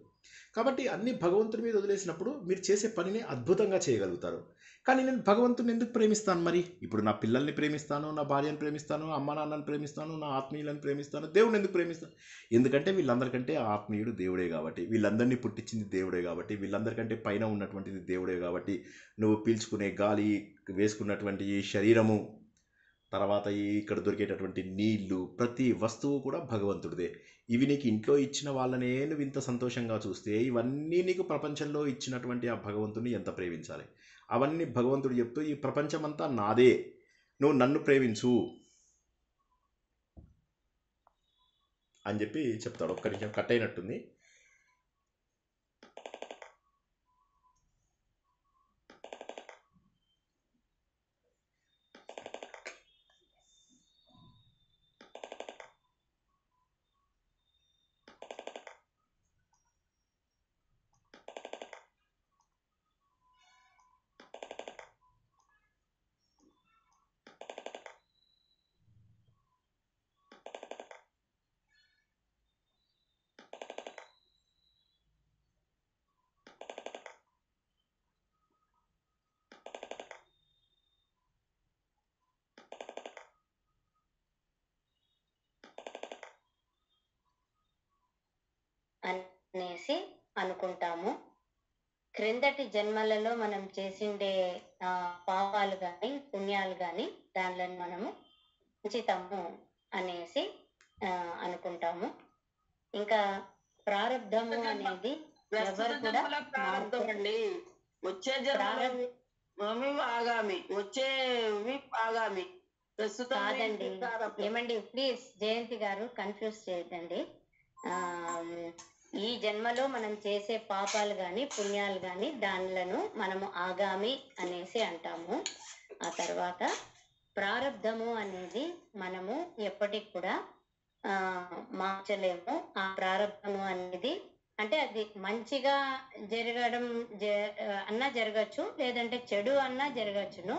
కాబట్టి అన్ని భగవంతుడి మీద వదిలేసినప్పుడు మీరు చేసే పనిని అద్భుతంగా చేయగలుగుతారు. కానీ నేను భగవంతుని ఎందుకు ప్రేమిస్తాను? మరి ఇప్పుడు నా పిల్లల్ని ప్రేమిస్తాను, నా భార్యను ప్రేమిస్తాను, అమ్మ నాన్నని ప్రేమిస్తాను, నా ఆత్మీయులను ప్రేమిస్తాను, దేవుడిని ఎందుకు ప్రేమిస్తాను? ఎందుకంటే వీళ్ళందరికంటే ఆత్మీయుడు దేవుడే కాబట్టి, వీళ్ళందరినీ పుట్టించింది దేవుడే కాబట్టి, వీళ్ళందరికంటే పైన ఉన్నటువంటిది దేవుడే కాబట్టి, నువ్వు పీల్చుకునే గాలి, వేసుకున్నటువంటి ఈ శరీరము, తర్వాత ఇక్కడ దొరికేటటువంటి నీళ్లు, ప్రతి వస్తువు కూడా భగవంతుడిదే. ఇవి నీకు ఇంట్లో ఇచ్చిన వాళ్ళనే నువ్వు ఇంత సంతోషంగా చూస్తే ఇవన్నీ నీకు ప్రపంచంలో ఇచ్చినటువంటి ఆ భగవంతుడిని ఎంత ప్రేమించాలి? అవన్నీ భగవంతుడు చెప్తూ ఈ ప్రపంచమంతా నాదే, నువ్వు నన్ను ప్రేమించు అని చెప్పి చెప్తాడు. ఒక్క నిమిషం కట్ అయినట్టుంది. అనేసి అనుకుంటాము. క్రిందటి జన్మలలో మనం చేసిండే పాపాలు కానీ పుణ్యాలు కానీ దానిలో మనము ఉంచుతాము అనేసి అనుకుంటాము. ఇంకా ప్రారంధము అనేది ఎవరు కూడా ప్రారంభం అండి. వచ్చే జన్మ ఆగామి, వచ్చేవి ఆగామి. కాదండి, ఏమండి ప్లీజ్ జయంతి గారు కన్ఫ్యూజ్ చేయదండి. ఈ జన్మలో మనం చేసే పాపాలు కానీ పుణ్యాలు కానీ దానిలను మనము ఆగామి అనేసి అంటాము. ఆ తర్వాత ప్రారంధము అనేది మనము ఎప్పటికి కూడా మార్చలేము. ఆ ప్రారంధము అనేది అంటే అది మంచిగా జరగడం అన్నా జరగచ్చు, లేదంటే చెడు అన్నా జరగచ్చును.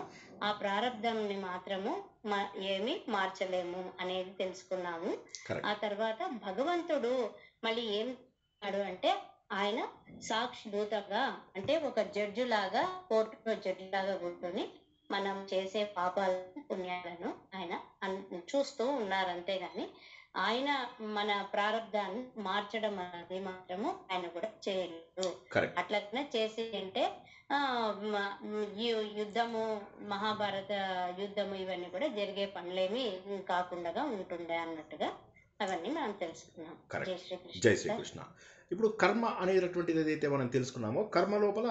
ఆ ప్రారంధంని మాత్రము ఏమి మార్చలేము అనేది తెలుసుకున్నాము. ఆ తర్వాత భగవంతుడు మళ్ళీ ఏం అంటే ఆయన సాక్షిభూతంగా అంటే ఒక జడ్జి లాగా, కోర్టులో జడ్జి లాగా కూర్చొని మనం చేసే పాపాలను పుణ్యాలను ఆయన చూస్తూ ఉన్నారు. అంతేగాని ఆయన మన ప్రారంధాన్ని మార్చడం అనేది మాత్రము ఆయన కూడా చేయలేదు. కరెక్ట్. అట్లనే చేసి అంటే యుద్ధము, మహాభారత యుద్ధము ఇవన్నీ కూడా జరిగే పనులేమి కాకుండా ఉంటుండే అన్నట్టుగా అవన్నీ మనం తెలుసుకున్నాం. కరెక్ట్. జై శ్రీకృష్ణ జై సార్. శ్రీకృష్ణ. ఇప్పుడు కర్మ అనేటటువంటిది ఏదైతే మనం తెలుసుకున్నామో, కర్మ లోపల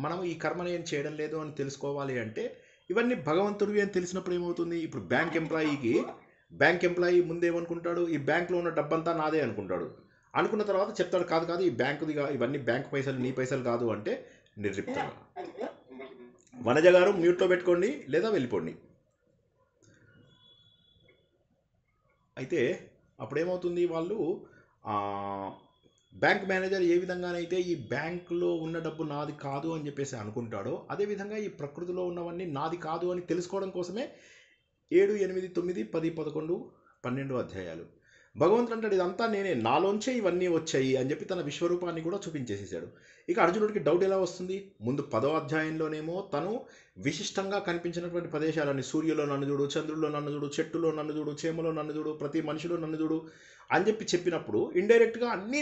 మనం ఈ కర్మని ఏం చేయడం లేదు అని తెలుసుకోవాలి అంటే ఇవన్నీ భగవంతుడివి అని తెలిసినప్పుడు ఏమవుతుంది? ఇప్పుడు బ్యాంక్ ఎంప్లాయీ ముందేమనుకుంటాడు? ఈ బ్యాంక్లో ఉన్న డబ్బంతా నాదే అనుకుంటాడు. అనుకున్న తర్వాత చెప్తాడు, కాదు కాదు ఈ బ్యాంకుదిగా, ఇవన్నీ బ్యాంక్ పైసలు, నీ పైసలు కాదు అంటే నిర్లిప్తంగా. వనజ గారు మ్యూట్లో పెట్టుకోండి లేదా వెళ్ళిపోండి. అయితే అప్పుడేమవుతుంది, వాళ్ళు బ్యాంక్ మేనేజర్ ఏ విధంగానైతే ఈ బ్యాంకులో ఉన్న డబ్బు నాది కాదు అని చెప్పేసి అనుకుంటాడో, అదేవిధంగా ఈ ప్రకృతిలో ఉన్నవన్నీ నాది కాదు అని తెలుసుకోవడం కోసమే 7, 8, 9, 10, 11, 12 అధ్యాయాలు. భగవంతుడు అంటాడు ఇదంతా నేనే, నాలోంచే ఇవన్నీ వచ్చాయి అని చెప్పి తన విశ్వరూపాన్ని కూడా చూపించేసేసాడు. ఇక అర్జునుడికి డౌట్ ఎలా వస్తుంది? ముందు 10వ అధ్యాయంలోనేమో తను విశిష్టంగా కనిపించినటువంటి ప్రదేశాలని, సూర్యులో నన్ను చూడు, చంద్రుల్లో నన్ను చూడు, చెట్టులో నన్ను చూడు, చేమలో నన్ను చూడు, ప్రతి మనిషిలో నన్ను చూడు అని చెప్పి చెప్పినప్పుడు ఇండైరెక్ట్గా అన్నీ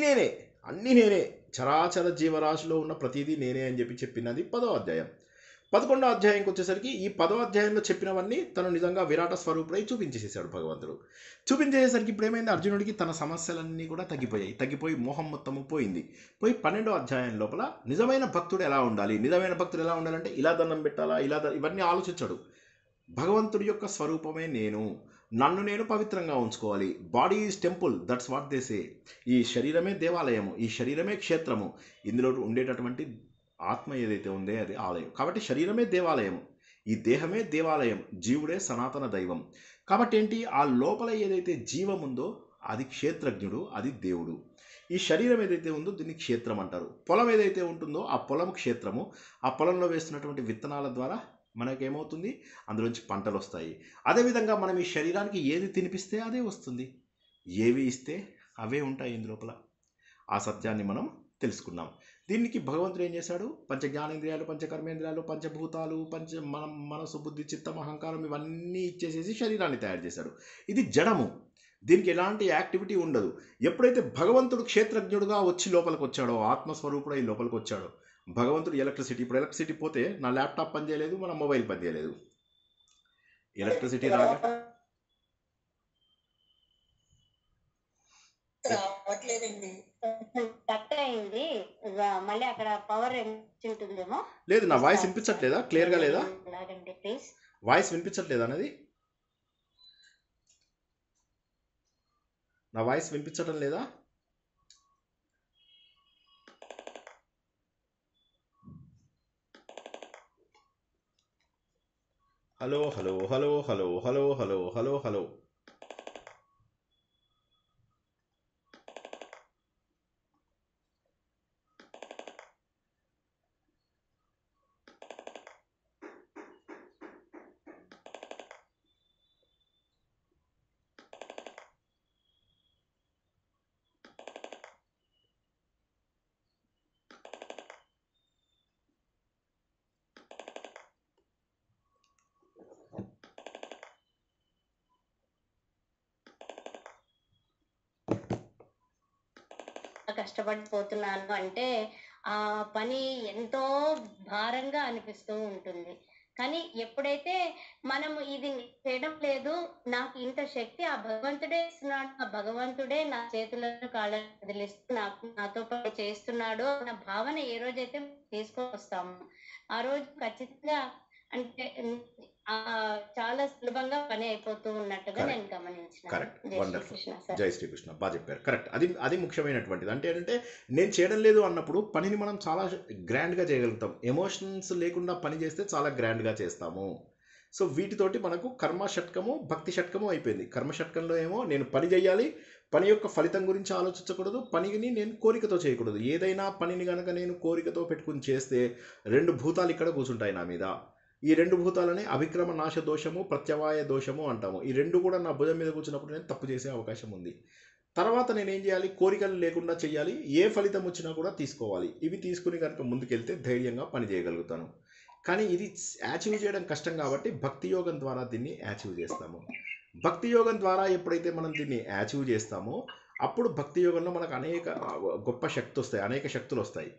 నేనే, చరాచర జీవరాశిలో ఉన్న ప్రతిదీ నేనే అని చెప్పి చెప్పినది 10వ అధ్యాయం. 11వ అధ్యాయంకి వచ్చేసరికి ఈ 10వ అధ్యాయంలో చెప్పినవన్నీ తను నిజంగా విరాట స్వరూపుడై చూపించేసేసాడు భగవంతుడు. చూపించేసరికి ఇప్పుడు ఏమైంది, అర్జునుడికి తన సమస్యలన్నీ కూడా తగ్గిపోయి మోహం మొత్తము పోయి 12వ అధ్యాయం లోపల నిజమైన భక్తుడు ఎలా ఉండాలంటే ఇలా దండం పెట్టాలా, ఇవన్నీ ఆలోచించాడు. భగవంతుడి యొక్క స్వరూపమే నన్ను నేను పవిత్రంగా ఉంచుకోవాలి. Body is temple, that's what they say. ఈ శరీరమే దేవాలయము, ఈ శరీరమే క్షేత్రము, ఇందులో ఉండేటటువంటి ఆత్మ ఏదైతే ఉందో అది ఆలయం. కాబట్టి శరీరమే దేవాలయం, ఈ దేహమే దేవాలయం, జీవుడే సనాతన దైవం. కాబట్టి ఏంటి, ఆ లోపల ఏదైతే జీవం ఉందో అది క్షేత్రజ్ఞుడు, అది దేవుడు. ఈ శరీరం ఏదైతే ఉందో దీన్ని క్షేత్రం అంటారు. పొలం ఏదైతే ఉంటుందో ఆ పొలం క్షేత్రము. ఆ పొలంలో వేస్తున్నటువంటి విత్తనాల ద్వారా మనకేమవుతుంది, అందులోంచి పంటలు వస్తాయి. అదేవిధంగా మనం ఈ శరీరానికి ఏది తినిపిస్తే అదే వస్తుంది, ఏవి ఇస్తే అవే ఉంటాయి ఇందులోపల. ఆ సత్యాన్ని మనం తెలుసుకున్నాం. దీనికి భగవంతుడు ఏం చేశాడు, పంచ జ్ఞానేంద్రియాలు, పంచకర్మేంద్రియాలు, పంచభూతాలు, మన మనసు, బుద్ధి, చిత్తం, అహంకారం ఇవన్నీ ఇచ్చేసేసి శరీరాన్ని తయారు చేశాడు. ఇది జడము, దీనికి ఎలాంటి యాక్టివిటీ ఉండదు. ఎప్పుడైతే భగవంతుడు క్షేత్రజ్ఞుడుగా వచ్చి లోపలికి వచ్చాడో, ఆత్మస్వరూపుడై లోపలికి వచ్చాడో, భగవంతుడు ఎలక్ట్రిసిటీ, ఇప్పుడు ఎలక్ట్రిసిటీ పోతే నా ల్యాప్టాప్ పనిచేయలేదు, మన మొబైల్ పనిచేయలేదు. ఎలక్ట్రిసిటీ రావట్లేదండి. కట్ అయింది, మళ్ళీ అక్కడ పవర్ ఉంటుందేమో. లేదు, నా వాయిస్ వినిపించట్లేదా? క్లియర్గా లేదా? ప్లీజ్ వాయిస్ వినిపించట్లేదా అనేది? నా వాయిస్ వినిపించటం లేదా? Hello hello hello hello hello hello hello hello. కష్టపడిపోతున్నాను అంటే ఆ పని ఎంతో భారంగా అనిపిస్తూ ఉంటుంది. కానీ ఎప్పుడైతే మనము ఇది చేయడం లేదు, నాకు ఇంత శక్తి ఆ భగవంతుడే ఇస్తున్నాడు, ఆ భగవంతుడే నా చేతులను కాళ్ళను వదిలిస్తూ నాతో పాటు చేస్తున్నాడు అన్న భావన ఏ రోజైతే తీసుకొని వస్తాము, ఆ రోజు ఖచ్చితంగా అంటే చాలా సులభంగా పని అయిపోతూ ఉన్నట్టుగా నేను గమనించిన. కరెక్ట్, వండర్ఫుల్, జై శ్రీకృష్ణ, బాగా చెప్పారు. కరెక్ట్, అది ముఖ్యమైనటువంటిది. అంటే నేను చేయడం లేదు అన్నప్పుడు పనిని మనం చాలా గ్రాండ్గా చేయగలుగుతాం. ఎమోషన్స్ లేకుండా పని చేస్తే చాలా గ్రాండ్గా చేస్తాము. సో వీటితోటి మనకు కర్మ షట్కము, భక్తి షట్కము అయిపోయింది. కర్మ షట్కంలో ఏమో నేను పని చేయాలి, పని యొక్క ఫలితం గురించి ఆలోచించకూడదు, పనిని నేను కోరికతో చేయకూడదు. ఏదైనా పనిని కనుక నేను కోరికతో పెట్టుకుని చేస్తే 2 భూతాలు ఇక్కడ కూర్చుంటాయి నా మీద. ఈ 2 భూతాలని అభిక్రమ నాశ దోషము, ప్రత్యవాయ దోషము అంటాము. ఈ 2 కూడా నా భుజం మీద కూర్చున్నప్పుడు నేను తప్పు చేసే అవకాశం ఉంది. తర్వాత నేనేం చేయాలి, కోరికలు లేకుండా చేయాలి, ఏ ఫలితం వచ్చినా కూడా తీసుకోవాలి. ఇవి తీసుకుని కనుక ముందుకెళ్తే ధైర్యంగా పని చేయగలుగుతాను. కానీ ఇది అచీవ్ చేయడం కష్టం కాబట్టి భక్తి యోగం ద్వారా దీన్ని అచీవ్ చేస్తాము. భక్తి యోగం ద్వారా ఎప్పుడైతే మనం దీన్ని అచీవ్ చేస్తామో అప్పుడు భక్తి యోగంలో మనకు అనేక గొప్ప శక్తి వస్తాయి, అనేక శక్తులు వస్తాయి.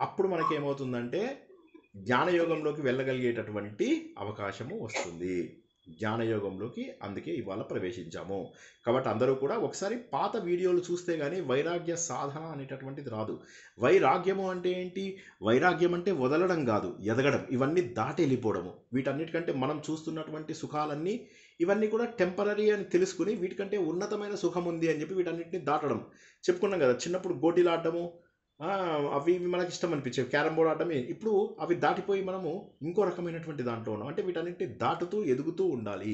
అప్పుడు మనకి ఏమవుతుందంటే జ్ఞానయోగంలోకి వెళ్ళగలిగేటటువంటి అవకాశము వస్తుంది. జ్ఞానయోగంలోకి అందుకే ఇవాళ ప్రవేశించాము. కాబట్టి అందరూ కూడా ఒకసారి పాత వీడియోలు చూస్తే కానీ వైరాగ్య సాధన అనేటటువంటిది రాదు. వైరాగ్యము అంటే ఏంటి? వైరాగ్యం అంటే వదలడం కాదు, ఎదగడం, ఇవన్నీ దాటి వెళ్ళిపోవడము. వీటన్నిటికంటే మనం చూస్తున్నటువంటి సుఖాలన్నీ ఇవన్నీ కూడా టెంపరీ అని తెలుసుకుని వీటికంటే ఉన్నతమైన సుఖం ఉంది అని చెప్పి వీటన్నిటిని దాటడం. చెప్పుకున్నాం కదా, చిన్నప్పుడు గోటీలు ఆడటము అవి మనకి ఇష్టం అనిపించేవి, క్యారమ్ బోర్డ్ ఆడటమే. ఇప్పుడు అవి దాటిపోయి మనము ఇంకో రకమైనటువంటి దాంట్లో ఉన్నాం. అంటే వీటన్నిటిని దాటుతూ ఎదుగుతూ ఉండాలి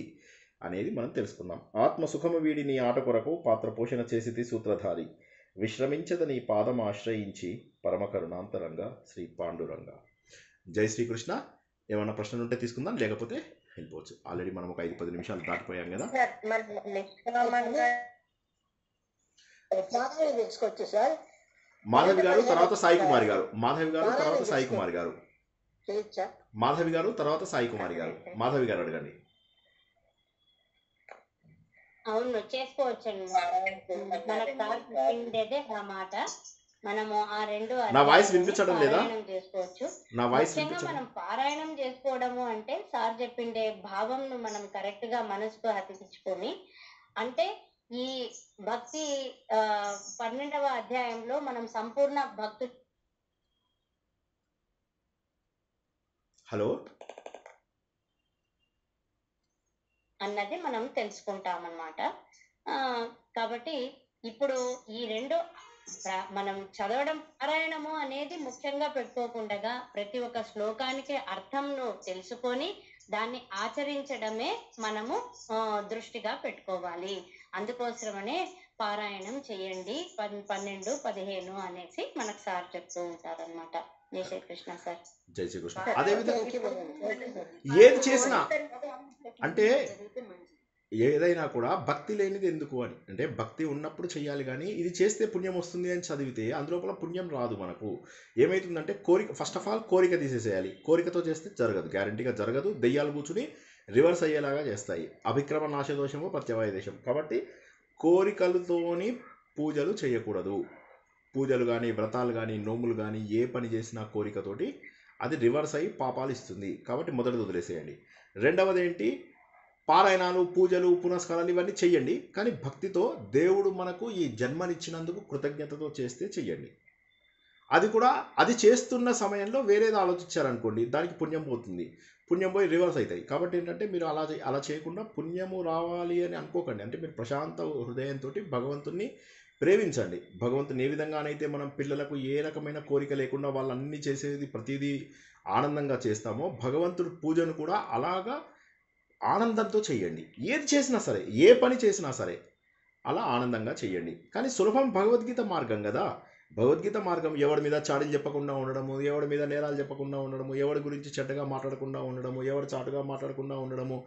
అనేది మనం తెలుసుకుందాం. ఆత్మసుఖము వీడి నీ ఆట కొరకు పాత్ర పోషణ చేసితి సూత్రధారి, విశ్రమించద నీ పాదం ఆశ్రయించి పరమ కరుణాంతరంగా శ్రీ పాండురంగ. జై శ్రీకృష్ణ. ఏమైనా ప్రశ్నలు ఉంటే తీసుకుందాం, లేకపోతే వెళ్ళిపోవచ్చు. ఆల్రెడీ మనం ఒక 5-10 నిమిషాలు దాటిపోయాం కదా. తెలుసుకోవచ్చు సార్. మాధవి గారు తర్వాత సాయి కుమారి గారు, మాధవి గారు తర్వాత సాయి కుమారి గారు, మాధవి గారు తర్వాత సాయి కుమారి గారు. మాధవి గారు అడగండి. అవును, చేసుకోవచ్చండి. మనకు కావాల్సిందే ఆ మాట. మనము ఆ రెండు నా వాయిస్ వినిపించడం లేదా? చేసుకోవచ్చు. నా వాయిస్ ముఖ్యంగా మనం పారాయణం చేసుకోవడము అంటే సార్ చెప్పిండే భావంను మనం కరెక్ట్ గా మనసుకు హత్తించుకొని, అంటే ఈ భక్తి 12వ అధ్యాయంలో మనం సంపూర్ణ భక్తు హలో అన్నది మనం తెలుసుకుంటామన్నమాట. కాబట్టి ఇప్పుడు ఈ రెండు మనం చదవడం, పారాయణము అనేది ముఖ్యంగా పెట్టుకోకుండా ప్రతి ఒక్క శ్లోకానికి అర్థంను తెలుసుకొని దాన్ని ఆచరించడమే మనము దృష్టిగా పెట్టుకోవాలి. అందుకోసమనే పారాయణం చేయండి 12, 15 అనేసి మనకు సార్ చెప్తూ ఉంటారు అనమాట. జై శ్రీకృష్ణ సార్. జై శ్రీకృష్ణ. అదేవిధంగా ఏది చేసినా అంటే ఏదైనా కూడా భక్తి లేనిది ఎందుకు అని, అంటే భక్తి ఉన్నప్పుడు చేయాలి. కానీ ఇది చేస్తే పుణ్యం వస్తుంది అని చదివితే అందులోపల పుణ్యం రాదు. మనకు ఏమవుతుందంటే కోరిక, ఫస్ట్ ఆఫ్ ఆల్ కోరిక తీసేసేయాలి. కోరికతో చేస్తే జరగదు, గ్యారంటీగా జరగదు. దెయ్యాలు కూర్చుని రివర్స్ అయ్యేలాగా చేస్తాయి. అభిక్రమ నాశదోషము ప్రత్యవాయ దేశం. కాబట్టి కోరికలతోని పూజలు చేయకూడదు. పూజలు కానీ, వ్రతాలు కానీ, నోములు కానీ ఏ పని చేసినా కోరికతోటి అది రివర్స్ అయ్యి పాపాలు ఇస్తుంది. కాబట్టి మొదటిది వదిలేసేయండి. రెండవది ఏంటి? పారాయణాలు, పూజలు, పునస్కారాలు ఇవన్నీ చెయ్యండి. కానీ భక్తితో దేవుడు మనకు ఈ జన్మనిచ్చినందుకు కృతజ్ఞతతో చేస్తే చెయ్యండి. అది కూడా అది చేస్తున్న సమయంలో వేరేది ఆలోచించారనుకోండి, దానికి పుణ్యం పోతుంది. పుణ్యం పోయి రివర్స్ అవుతాయి. కాబట్టి ఏంటంటే మీరు అలా చేయకుండా పుణ్యము రావాలి అని అనుకోకండి. అంటే మీరు ప్రశాంత హృదయంతో భగవంతుణ్ణి ప్రేమించండి. భగవంతుని ఏ విధంగానైతే మనం పిల్లలకు ఏ రకమైన కోరిక లేకుండా వాళ్ళు అన్నీ చేసేది ప్రతిదీ ఆనందంగా చేస్తామో, భగవంతుడి పూజను కూడా అలాగా ఆనందంతో చేయండి. ఏది చేసినా సరే, ఏ పని చేసినా సరే అలా ఆనందంగా చేయండి. కానీ సులభం భగవద్గీత మార్గం కదా. భగవద్గీత మార్గం ఎవరి మీద చాడీలు చెప్పకుండా ఉండడము, ఎవరి మీద నేరాలు చెప్పకుండా ఉండడము, ఎవరి గురించి చెడ్డగా మాట్లాడకుండా ఉండడము, ఎవరు చాటుగా మాట్లాడకుండా ఉండడము,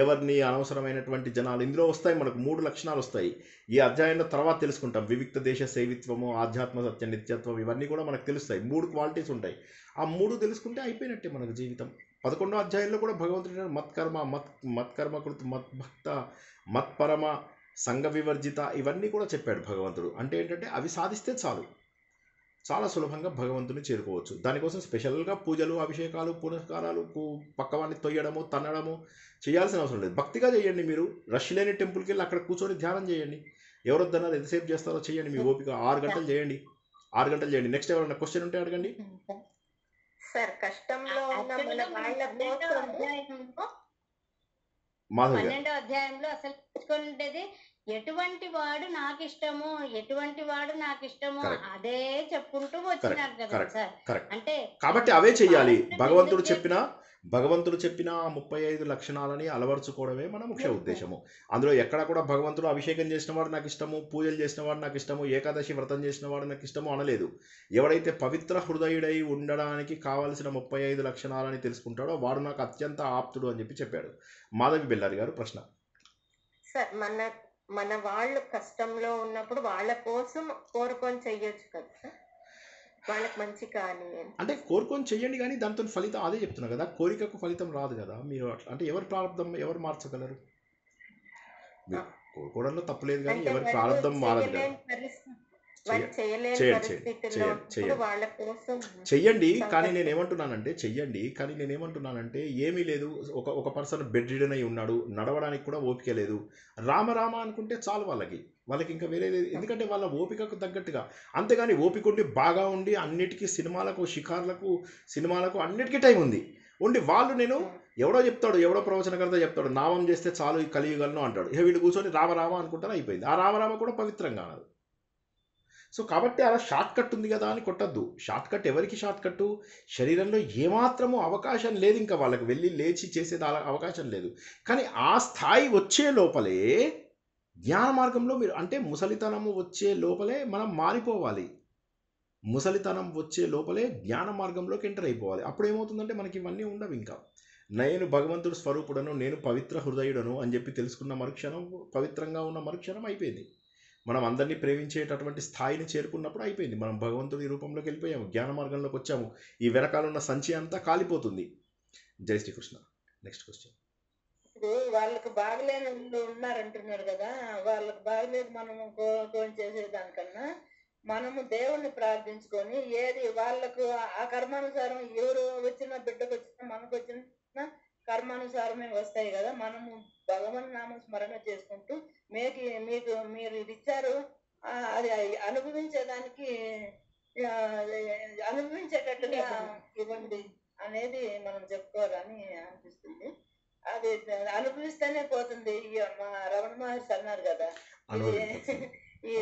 ఎవరిని అనవసరమైనటువంటి జనాలు ఇందులో వస్తాయి. మనకు 3 లక్షణాలు వస్తాయి. ఈ అధ్యాయంలో తర్వాత తెలుసుకుంటాం. వివిక్త దేశ సేవిత్వము, ఆధ్యాత్మ సత్య నిత్యత్వం, ఇవన్నీ కూడా మనకు తెలుస్తాయి. 3 క్వాలిటీస్ ఉంటాయి. ఆ 3 తెలుసుకుంటే అయిపోయినట్టే మనకు జీవితం. 11వ అధ్యాయంలో కూడా భగవంతుడు మత్కర్మ కృత్ మద్భక్త మత్పరమ సంఘ వివర్జిత ఇవన్నీ కూడా చెప్పాడు భగవంతుడు. అంటే ఏంటంటే అవి సాధిస్తే చాలు, చాలా సులభంగా భగవంతుని చేరుకోవచ్చు. దానికోసం స్పెషల్గా పూజలు, అభిషేకాలు, పునస్కారాలు, పక్కవాన్ని తొయ్యడము, తన్నడము చేయాల్సిన అవసరం లేదు. భక్తిగా చేయండి. మీరు రష్ లేని టెంపుల్కి వెళ్ళి అక్కడ కూర్చొని ధ్యానం చేయండి. ఎవరొద్దన్నారు, ఎంతసేపు చేస్తారో చేయండి. మీ ఓపిక 6 గంటలు చేయండి. 6 గంటలు చేయండి. నెక్స్ట్ ఎవరైనా క్వశ్చన్ ఉంటే అడగండి. సార్, కష్టంలో ఉన్న మన వాళ్ళ మాధవి 12వ అధ్యాయంలో అసలు తెచ్చుకునేది ఎటువంటి వాడు నాకు ఇష్టము, ఎటువంటి వాడు నాకు ఇష్టము, అదే చెప్పుకుంటూ వచ్చినారు కదా సార్. అంటే కాబట్టి అవే చెయ్యాలి. భగవంతుడు చెప్పిన 35 లక్షణాలని అలవర్చుకోవడమే మన ముఖ్య ఉద్దేశము. అందులో ఎక్కడ కూడా భగవంతుడు అభిషేకం చేసిన వాడు నాకు ఇష్టము, పూజలు చేసిన వాడు నాకు ఇష్టము, ఏకాదశి వ్రతం చేసిన వాడు నాకు ఇష్టము అనలేదు. ఎవడైతే పవిత్ర హృదయుడై ఉండడానికి కావలసిన 35 లక్షణాలని తెలుసుకుంటాడో వాడు నాకు అత్యంత ఆప్తుడు అని చెప్పాడు. మాధవి బెల్లారి గారు ప్రశ్న. సార్, మన వాళ్ళు కష్టంలో ఉన్నప్పుడు వాళ్ళ కోసం కోరుకొని చెయ్యొచ్చు కదా సార్, వాళ్ళకి మంచి కానీ అంటే కోరుకొని చెయ్యండి. కానీ దాంతో ఫలితం అదే చెప్తున్నా కదా, కోరికకు ఫలితం రాదు కదా. మీరు అంటే ఎవరి ప్రారంభం ఎవరు మార్చగలరు? మీరు కోరుకోవడంలో తప్పులేదు కానీ అంటే ఎవరి వాళ్ళు ప్రారంభం మారదు కదా. చేయలేని పరిస్థితి, వాళ్ళు చెయ్య చేయలేని చేయండి పరిస్థితుల్లో చేయండి ఉన్నప్పుడు చేయండి వాళ్ళ కోసం చెయ్యండి. కానీ సంకల్పం. నేనేమంటున్నానంటే ఏమీ లేదు. ఒక పర్సన్ బెడ్ రిడన్ అయి ఉన్నాడు, నడవడానికి కూడా ఓపిక లేదు. రామ అనుకుంటే చాలు వాళ్ళకి ఇంకా వేరే లేదు. ఎందుకంటే వాళ్ళ ఓపికకు తగ్గట్టుగా. అంతేగాని ఓపిక ఉండి బాగా ఉండి అన్నిటికీ సినిమాలకు షికార్లకు సినిమాలకు అన్నిటికీ టైం ఉంది వాళ్ళు ఎవడో చెప్తాడు, ఎవడో ప్రవచనకర్త చెప్తాడు నామం చేస్తే చాలు ఈ కలియుగలను అంటాడు. వీళ్ళు కూర్చొని రామ అనుకుంటారు, అయిపోయింది. ఆ రామ కూడా పవిత్రంగా అన్నారు. సో కాబట్టి అలా షార్ట్ కట్ ఉంది కదా అని కొట్టద్దు. షార్ట్ కట్ ఎవరికి షార్ట్ కట్టు? శరీరంలో ఏమాత్రము అవకాశం లేదు, ఇంకా వాళ్ళకి వెళ్ళి లేచి చేసేది అవకాశం లేదు. కానీ ఆ స్థాయి వచ్చే లోపలే జ్ఞాన మార్గంలో మీరు అంటే ముసలితనము వచ్చే లోపలే మనం మారిపోవాలి. ముసలితనం వచ్చే లోపలే జ్ఞాన మార్గంలోకి ఎంటర్ అయిపోవాలి. అప్పుడు ఏమవుతుందంటే మనకి ఇవన్నీ ఉండవు. ఇంకా నేను భగవంతుడు స్వరూపుడను, నేను పవిత్ర హృదయుడను అని చెప్పి తెలుసుకున్న మరుక్షణం, పవిత్రంగా ఉన్న మరుక్షణం అయిపోయింది. మనం అందరినీ ప్రేమించేటటువంటి స్థాయిని చేరుకున్నప్పుడు అయిపోయింది. మనం భగవంతుడి రూపంలోకి వెళ్ళిపోయాము, జ్ఞాన మార్గంలోకి వచ్చాము. ఈ వెనకాలన్న సంచి అంతా కాలిపోతుంది. జై శ్రీకృష్ణ. Next question. ఇప్పుడు వాళ్ళకి బాగలేని ఉన్నారంటున్నారు కదా, వాళ్ళకి బాగలేదు మనము కోరుకొని చేసేదానికన్నా మనము దేవుణ్ణి ప్రార్థించుకొని ఏది వాళ్ళకు ఆ కర్మానుసారం ఎవరు వచ్చినా బిడ్డకు వచ్చినా మనకు వచ్చిన కర్మానుసారమే వస్తాయి కదా. మనము భగవన్ నామ స్మరణ చేసుకుంటూ మీరు ఇది ఇచ్చారు, అది అనుభవించేదానికి అనుభవించేటట్టుగా ఇవ్వండి అనేది మనం చెప్పుకోవాలని అనిపిస్తుంది. అది అనుభవిస్తేనే పోతుంది. మా రమణ మహర్షి అన్నారు కదా, ఈ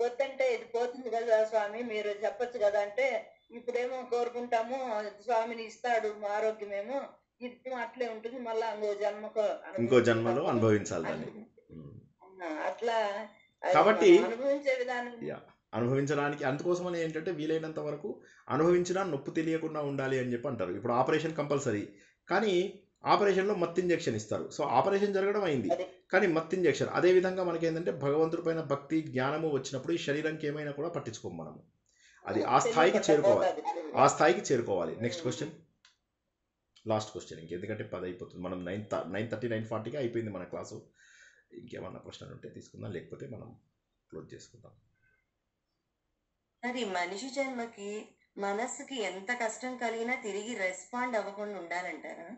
వద్దంటే ఇది పోతుంది కదా స్వామి, మీరు చెప్పచ్చు కదా అంటే, ఇప్పుడేమో కోరుకుంటాము స్వామిని ఇస్తాడు మా ఆరోగ్యమేమో, ఇది అట్లే ఉంటుంది, మళ్ళా ఇంకో జన్మలో అనుభవించాలి దాన్ని. అట్లా కాబట్టి అనుభవించే విధానం అనుభవించడానికి అందుకోసమని ఏంటంటే వీలైనంత వరకు అనుభవించినా నొప్పి తెలియకుండా ఉండాలి అని చెప్పి అంటారు. ఇప్పుడు ఆపరేషన్ కంపల్సరీ, కానీ ఆపరేషన్లో మత్ ఇంజెక్షన్ ఇస్తారు. సో ఆపరేషన్ జరగడం అయింది, కానీ మత్ ఇంజెక్షన్. అదేవిధంగా మనకి ఏంటంటే భగవంతుడి పైన భక్తి జ్ఞానము వచ్చినప్పుడు ఈ శరీరంకి ఏమైనా కూడా పట్టించుకోము మనము. అది ఆ స్థాయికి చేరుకోవాలి. Next question, last question. ఎందుకంటే 10 అయిపోతుంది. మనం 9:30 9:40కి అయిపోయింది మన క్లాసు. ఇంకేమన్నా ప్రశ్నలు ఉంటే తీసుకుందాం, లేకపోతే మనం క్లోజ్ చేసుకుందాం. అది మనిషి జన్మకి మనసుకి ఎంత కష్టం కలిగినా తిరిగి రెస్పాండ్ అవ్వకుండా ఉండాలంటారా?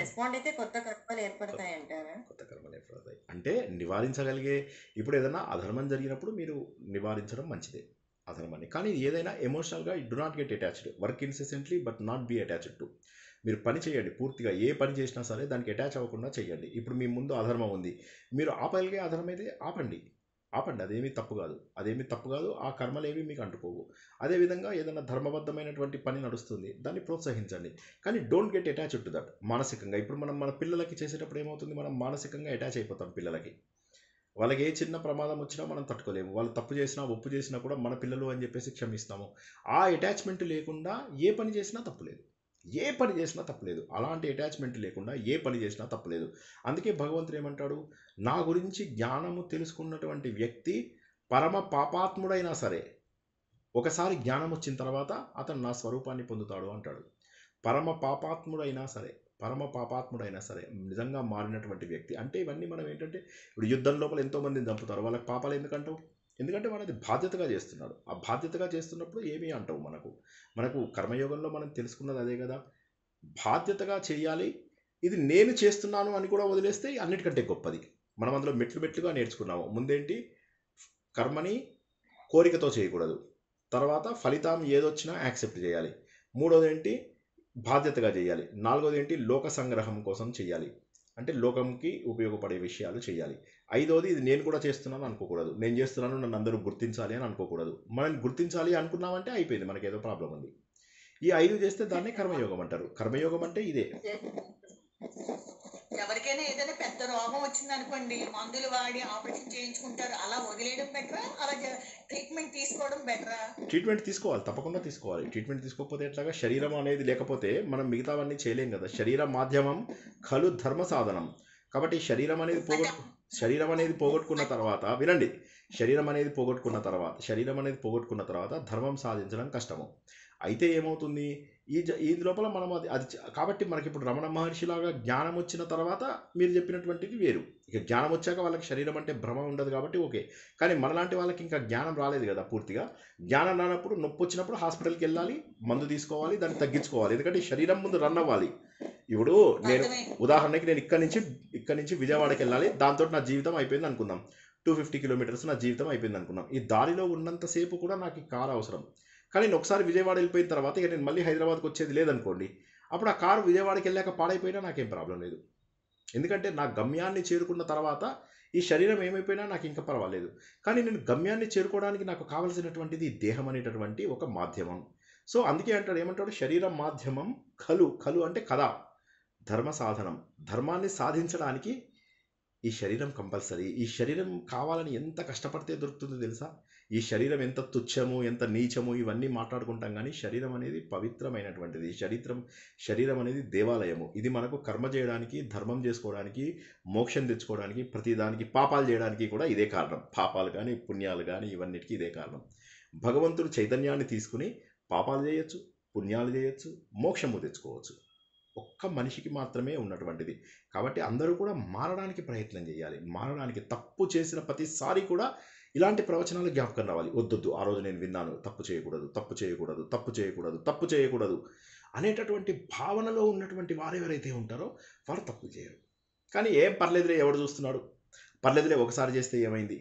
రెస్పాండ్ అయితే కొత్త కర్మలు ఏర్పడతాయి అంటారా? కొత్త కర్మలు ఏర్పడతాయి అంటే నివారించగలిగే, ఇప్పుడు ఏదైనా అధర్మం జరిగినప్పుడు మీరు నివారించడం మంచిదే అధర్మాన్ని. కానీ ఏదైనా ఎమోషనల్గా do not get attached. Work incessantly but not be attached to. మీరు పని చేయండి, పూర్తిగా ఏ పని చేసినా సరే దానికి అటాచ్ అవ్వకుండా చేయండి. ఇప్పుడు మీ ముందు అధర్మం ఉంది, మీరు ఆపగలిగే అధర్మం అయితే ఆపండి. అదేమీ తప్పు కాదు. ఆ కర్మలేవి మీకు అంటుకోవు. అదేవిధంగా ఏదైనా ధర్మబద్ధమైనటువంటి పని నడుస్తుంది, దాన్ని ప్రోత్సహించండి. కానీ don't get attached to that మానసికంగా. ఇప్పుడు మనం మన పిల్లలకి చేసేటప్పుడు ఏమవుతుంది, మనం మానసికంగా అటాచ్ అయిపోతాం పిల్లలకి. వాళ్ళకి ఏ చిన్న ప్రమాదం వచ్చినా మనం తట్టుకోలేము. వాళ్ళు తప్పు చేసినా ఒప్పు చేసినా కూడా మన పిల్లలు అని చెప్పేసి క్షమిస్తాము. ఆ అటాచ్మెంట్ లేకుండా ఏ పని చేసినా తప్పులేదు. అలాంటి అటాచ్మెంట్ లేకుండా ఏ పని చేసినా తప్పులేదు. అందుకే భగవంతుడు ఏమంటాడు, నా గురించి జ్ఞానము తెలుసుకున్నటువంటి వ్యక్తి పరమ పాపాత్ముడైనా సరే ఒకసారి జ్ఞానం వచ్చిన తర్వాత అతను నా స్వరూపాన్ని పొందుతాడు అంటాడు. పరమ పాపాత్ముడైనా సరే నిజంగా మారినటువంటి వ్యక్తి. అంటే ఇవన్నీ మనం ఏంటంటే, ఇప్పుడు యుద్ధం లోపల ఎంతోమందిని చంపుతారు, వాళ్ళకి పాపాలు ఎందుకంటావు? ఎందుకంటే మనది బాధ్యతగా చేస్తున్నాడు. ఆ బాధ్యతగా చేస్తున్నప్పుడు ఏమీ అంటావు. మనకు కర్మయోగంలో మనం తెలుసుకున్నది అదే కదా, బాధ్యతగా చేయాలి. ఇది నేను చేస్తున్నాను అని కూడా వదిలేస్తే అన్నిటికంటే గొప్పది. మనం అందులో మెట్లుగా నేర్చుకున్నాము. ముందేంటి, కర్మని కోరికతో చేయకూడదు, తర్వాత ఫలితం ఏదొచ్చినా యాక్సెప్ట్ చేయాలి, మూడోది ఏంటి బాధ్యతగా చేయాలి, నాలుగోది ఏంటి లోక సంగ్రహం కోసం చేయాలి, అంటే లోకంకి ఉపయోగపడే విషయాలు చేయాలి, ఐదోది ఇది నేను కూడా చేస్తున్నాను అనుకోకూడదు, నేను చేస్తున్నాను నన్ను అందరూ గుర్తించాలి అని అనుకోకూడదు. మనం గుర్తించాలి అనుకున్నామంటే అయిపోయింది, మనకి ఏదో ప్రాబ్లం ఉంది. ఈ 5 చేస్తే దాన్నే కర్మయోగం అంటారు. కర్మయోగం అంటే ఇదే. ఎవరికైనా ఏదైనా పెద్ద రోగం వచ్చింది అనుకోండి, మందులు వాడి ఆపరేషన్ చేయించుకుంటారు, అలా వదిలేయడం బెటరా, అలా ట్రీట్మెంట్ తీసుకోవడం బెటరా? ట్రీట్మెంట్ తీసుకోవాలి, తప్పకుండా తీసుకోవాలి. ట్రీట్మెంట్ తీసుకోకపోతే ఎట్లాగా? శరీరం అనేది లేకపోతే మనం మిగతావన్నీ చేయలేం కదా. శరీర మాధ్యమం ఖలు ధర్మ సాధనం. కాబట్టి శరీరం అనేది పోగొట్టుకున్న తర్వాత వినండి, శరీరం అనేది పోగొట్టుకున్న తర్వాత ధర్మం సాధించడం కష్టము. అయితే ఏమవుతుంది, ఈ లోపల మనం కాబట్టి మనకి ఇప్పుడు రమణ మహర్షిలాగా జ్ఞానం వచ్చిన తర్వాత మీరు చెప్పినటువంటిది వేరు. ఇక జ్ఞానం వచ్చాక వాళ్ళకి శరీరం అంటే భ్రమ ఉండదు కాబట్టి ఓకే. కానీ మనలాంటి వాళ్ళకి ఇంకా జ్ఞానం రాలేదు కదా పూర్తిగా. జ్ఞానం రానప్పుడు నొప్పి వచ్చినప్పుడు హాస్పిటల్కి వెళ్ళాలి, మందు తీసుకోవాలి, దాన్ని తగ్గించుకోవాలి. ఎందుకంటే ఈ శరీరం ముందు రన్ అవ్వాలి. ఇప్పుడు నేను ఉదాహరణకి నేను ఇక్కడి నుంచి విజయవాడకి వెళ్ళాలి, దాంతో నా జీవితం అయిపోయింది అనుకుందాం. 250 కిలోమీటర్స్ నా జీవితం అయిపోయింది అనుకున్నాం. ఈ దారిలో ఉన్నంతసేపు కూడా నాకు ఈ కారు అవసరం. కానీ నేను ఒకసారి విజయవాడ వెళ్ళిపోయిన తర్వాత ఇక నేను మళ్ళీ హైదరాబాద్కి వచ్చేది లేదనుకోండి, అప్పుడు ఆ కారు విజయవాడకి వెళ్ళాక పాడైపోయినా నాకేం ప్రాబ్లం లేదు. ఎందుకంటే నా గమ్యాన్ని చేరుకున్న తర్వాత ఈ శరీరం ఏమైపోయినా నాకు ఇంకా పర్వాలేదు. కానీ నేను గమ్యాన్ని చేరుకోవడానికి నాకు కావలసినటువంటిది దేహం అనేటటువంటి ఒక మాధ్యమం. సో అందుకే ఏమంటాడు శరీరం మాధ్యమం ఖలు అంటే కథ, ధర్మ సాధనం. ధర్మాన్ని సాధించడానికి ఈ శరీరం కంపల్సరీ. ఈ శరీరం కావాలని ఎంత కష్టపడితే దొరుకుతుందో తెలుసా? ఈ శరీరం ఎంత తుచ్చము, ఎంత నీచము ఇవన్నీ మాట్లాడుకుంటాం, కానీ శరీరం అనేది పవిత్రమైనటువంటిది. శరీరం అనేది దేవాలయము. ఇది మనకు కర్మ చేయడానికి, ధర్మం చేసుకోవడానికి, మోక్షం తెచ్చుకోవడానికి, ప్రతిదానికి పాపాలు చేయడానికి కూడా ఇదే కారణం. పాపాలు కానీ పుణ్యాలు కానీ ఇవన్నిటికీ ఇదే కారణం. భగవంతుడు చైతన్యాన్ని తీసుకుని పాపాలు చేయొచ్చు, పుణ్యాలు చేయొచ్చు, మోక్షము తెచ్చుకోవచ్చు. ఒక్క మనిషికి మాత్రమే ఉన్నటువంటిది. కాబట్టి అందరూ కూడా మారడానికి ప్రయత్నం చేయాలి. మారడానికి తప్పు చేసిన ప్రతిసారి కూడా ఇలాంటి ప్రవచనాలు జ్ఞాపకం రావాలి. వద్దొద్దు, ఆ రోజు నేను విన్నాను, తప్పు చేయకూడదు, తప్పు చేయకూడదు, తప్పు చేయకూడదు, తప్పు చేయకూడదు అనేటటువంటి భావనలో ఉన్నటువంటి వారు ఎవరైతే ఉంటారో వారు తప్పు చేయరు. కానీ ఏం పర్లేదులే, ఎవడు చూస్తున్నాడు, పర్లేదులే ఒకసారి చేస్తే ఏమైంది,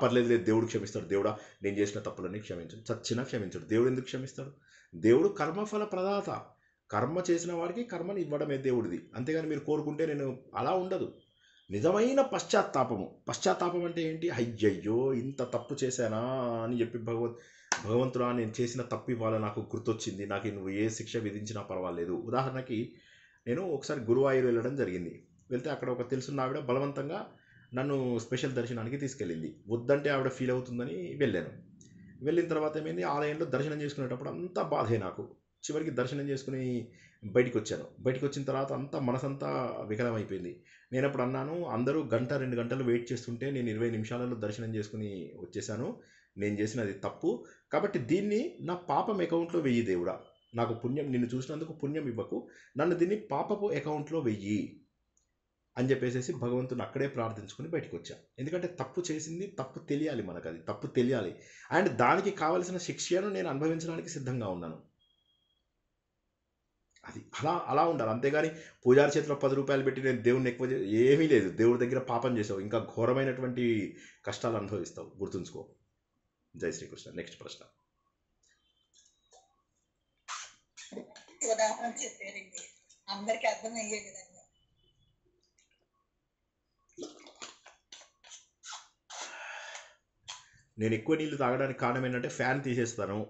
పర్లేదులే దేవుడు క్షమిస్తాడు, దేవుడా నేను చేసిన తప్పులన్నీ క్షమించు, చచ్చినా క్షమించడు. దేవుడు ఎందుకు క్షమిస్తాడు? దేవుడు కర్మఫల ప్రదాత. కర్మ చేసిన వాడికి కర్మని ఇవ్వడమే దేవుడిది. అంతేగాని మీరు కోరుకుంటే నేను అలా ఉండదు. నిజమైన పశ్చాత్తాపం అంటే ఏంటి? అయ్యయ్యో ఇంత తప్పు చేశానా అని చెప్పి భగవంతుడా నేను చేసిన తప్పు ఇవాళ నాకు గుర్తొచ్చింది, నాకు నువ్వు ఏ శిక్ష విధించినా పర్వాలేదు. ఉదాహరణకి నేను ఒకసారి గురువాయూర్ వెళ్ళడం జరిగింది. వెళ్తే అక్కడ ఒక తెలుసున్న ఆవిడ బలవంతంగా నన్ను స్పెషల్ దర్శనానికి తీసుకెళ్ళింది. వద్దంటే ఆవిడ ఫీల్ అవుతుందని వెళ్ళాను. వెళ్ళిన తర్వాత ఏమైంది, ఆలయంలో దర్శనం చేసుకునేటప్పుడు అంతా బాధే నాకు. చివరికి దర్శనం చేసుకుని బయటికి వచ్చాను. బయటికి వచ్చిన తర్వాత అంతా మనసంతా వికలమైపోయింది. నేను అప్పుడు అన్నాను, అందరూ 1-2 గంటలు వెయిట్ చేస్తుంటే నేను 20 నిమిషాలలో దర్శనం చేసుకుని వచ్చేసాను. నేను చేసినది తప్పు. కాబట్టి దీన్ని నా పాపం అకౌంట్లో వెయ్యి దేవుడా. నాకు పుణ్యం, నిన్ను చూసినందుకు పుణ్యం ఇవ్వకు, నన్ను దీన్ని పాపపు అకౌంట్లో వెయ్యి అని చెప్పేసి భగవంతుని అక్కడే ప్రార్థించుకుని బయటకు వచ్చా. ఎందుకంటే తప్పు చేసింది తప్పు తెలియాలి, మనకు అది తప్పు తెలియాలి. అండ్ దానికి కావలసిన శిక్షను నేను అనుభవించడానికి సిద్ధంగా ఉన్నాను. అది అలా ఉండాలి. అంతేగాని పూజారి చేతిలో 10 రూపాయలు పెట్టి నేను దేవుణ్ణి ఎక్కువ ఏమీ లేదు. దేవుడి దగ్గర పాపం చేసావు, ఇంకా ఘోరమైనటువంటి కష్టాలు అనుభవిస్తావు, గుర్తుంచుకో. జై శ్రీకృష్ణ. నెక్స్ట్ ప్రశ్న. ఉదాహరణ చెప్పారండి, అందరికి అర్థమయ్యే విధంగా. నేను ఎక్కువ నీళ్ళు తాగడానికి కారణం ఏంటంటే ఫ్యాన్ తీసేస్తాను,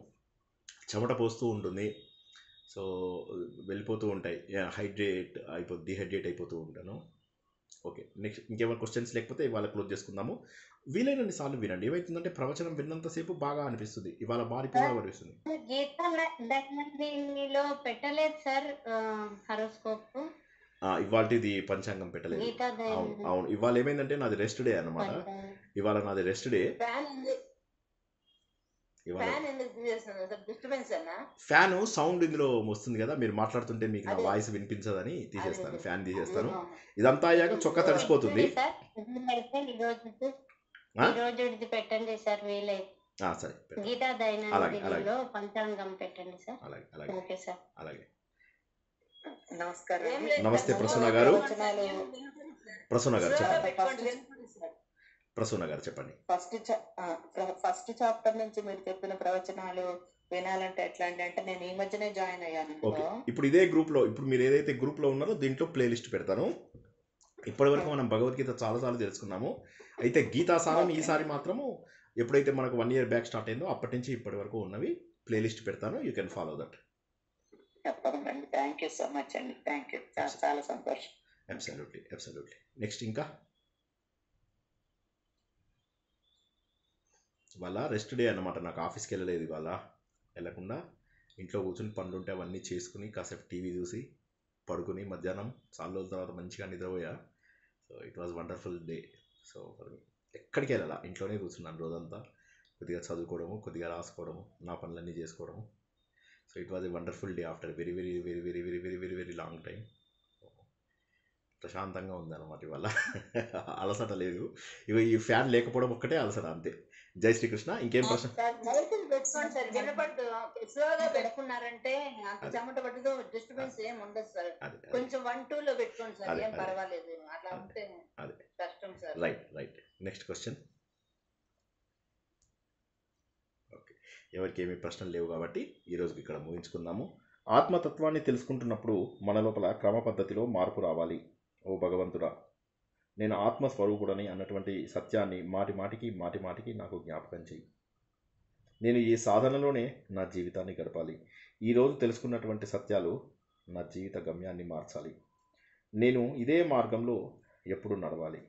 చెమట పోస్తూ ఉంటుంది, సో వెళ్ళిపోతూ ఉంటాయి, డిహైడ్రేట్ అయిపోతూ ఉంటాను. ఓకే, నెక్స్ట్ ఇంకేమైనా క్వశ్చన్స్ లేకపోతే ఇవాళ క్లోజ్ చేసుకుందాము. వీలైనన్ని సార్లు వినండి. ఏమవుతుందంటే ప్రవచనం విన్నంతసేపు బాగా అనిపిస్తుంది, ఇవాళ బాగా అనిపిస్తుంది. గీతాలో పెట్టలేదు సార్ హరోస్కోప్, ఇవాళది పంచాంగం పెట్టలేదు. అవును, ఇవాళ ఏమైందంటే నాది రెస్ట్ డే అనమాట. ఇవాళ నాది రెస్ట్ డే. ఫ్యాన్ సౌండ్ ఇందులో వస్తుంది కదా, మీరు మాట్లాడుతుంటే మీకు నా వాయిస్ వినిపించదని తీసేస్తాను, ఫ్యాన్ తీసేస్తాను. ఇదంతా అయ్యాక చొక్కా తడిసిపోతుంది. పెట్టండి సార్ సరే, గీతా దైనందినిలో పంచాంగం పెట్టండి సార్. ఓకే సార్, అలాగే. నమస్కారం. నమస్తే ప్రసన్న గారు. ప్రసన్న గారు చెప్పండి. ఫస్ట్ చాప్టర్ నుంచి మీరు చెప్పిన ప్రవచనాలు వినాలంటే ఎట్లా అంటే నేను ఈ మధ్యనే జాయిన్ అయ్యాను. ఓకే, ఇప్పుడు ఇదే గ్రూప్ లో, ఇప్పుడు మీరు ఏదైతే గ్రూప్ లో ఉన్నారో దీంట్లో ప్లేలిస్ట్ పెడతాను. ఇప్పటి వరకు మనం భగవద్గీత చాలాసార్లు తెలుసుకున్నాము. అయితే గీతాసారం ఈసారి మాత్రము ఎప్పుడైతే మనకు 1 year బ్యాక్ స్టార్ట్ అయిందో అప్పటి నుంచి ఇప్పటి వరకు ఉన్నవి ప్లేలిస్ట్ పెడతాను. You can follow that. తప్పకుండా. థ్యాంక్ యూ సో మచ్ అండి. థ్యాంక్ యూ, చాలా సంతోషం. అబ్సల్యూట్లీ. నెక్స్ట్ ఇంకా ఇవాళ రెస్ట్ డే అన్నమాట. నాకు ఆఫీస్కి వెళ్ళలేదు ఇవాళ. వెళ్ళకుండా ఇంట్లో కూర్చొని పనులు ఉంటే అవన్నీ చేసుకుని కాసేపు టీవీ చూసి పడుకుని మధ్యాహ్నం చాలా రోజుల తర్వాత మంచిగా నిద్రపోయా. So it was wonderful day. So ఎక్కడికి వెళ్ళాలా, ఇంట్లోనే కూర్చున్నాను రోజంతా. కొద్దిగా చదువుకోవడము, కొద్దిగా రాసుకోవడము, నా పనులన్నీ చేసుకోవడము. So it was a wonderful day after very very very very very very very very long time. ప్రశాంతంగా ఉందన్నమాట ఇవాళ. అలసట లేదు. ఇక ఈ ఫ్యాన్ లేకపోవడం ఒక్కటే అలసట అంతే. జై శ్రీకృష్ణ. ఇంకేం ప్రశ్న? లైట్లు పెట్టుకోండి సార్, వినపడదు. స్లోగా పెట్టుకున్నారంటే అంత చెమట పట్టదు, డిస్టర్బెన్స్ ఏం ఉండదు సార్. అదే కొంచెం 1-2 లో పెట్టుకోండి సార్, అదే, ఏం అదే. పర్వాలేదు. అట్లా ఉంటే అదే. కష్టం sir. Right right. Next question. Okay, ఎవరికి ఏమి ప్రశ్నలు లేవు కాబట్టి ఈరోజుకి ఇక్కడ ముగించుకుందాము. ఆత్మతత్వాన్ని తెలుసుకుంటున్నప్పుడు మన లోపల క్రమ పద్ధతిలో మార్పు రావాలి. ఓ భగవంతుడా, నేను ఆత్మస్వరూపుడని అన్నటువంటి సత్యాన్ని మాటి మాటికి నాకు జ్ఞాపకం చెయ్యి. నేను ఈ సాధనలోనే నా జీవితాన్ని గడపాలి. ఈరోజు తెలుసుకున్నటువంటి సత్యాలు నా జీవిత గమ్యాన్ని మార్చాలి. నేను ఇదే మార్గంలో ఎప్పుడు నడవాలి.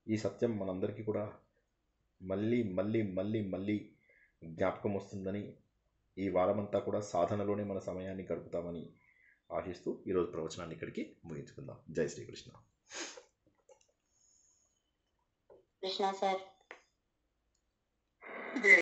ఈ సత్యం మనందరికీ కూడా మళ్ళీ మళ్ళీ మళ్ళీ మళ్ళీ జ్ఞాపకం వస్తుందని, ఈ వారమంతా కూడా సాధనలోనే మన సమయాన్ని గడుపుతామని ఆశిస్తూ ఈరోజు ప్రవచనాన్ని ఇక్కడికి ముగించుకుందాం. జై శ్రీకృష్ణ. కృష్ణ సార్.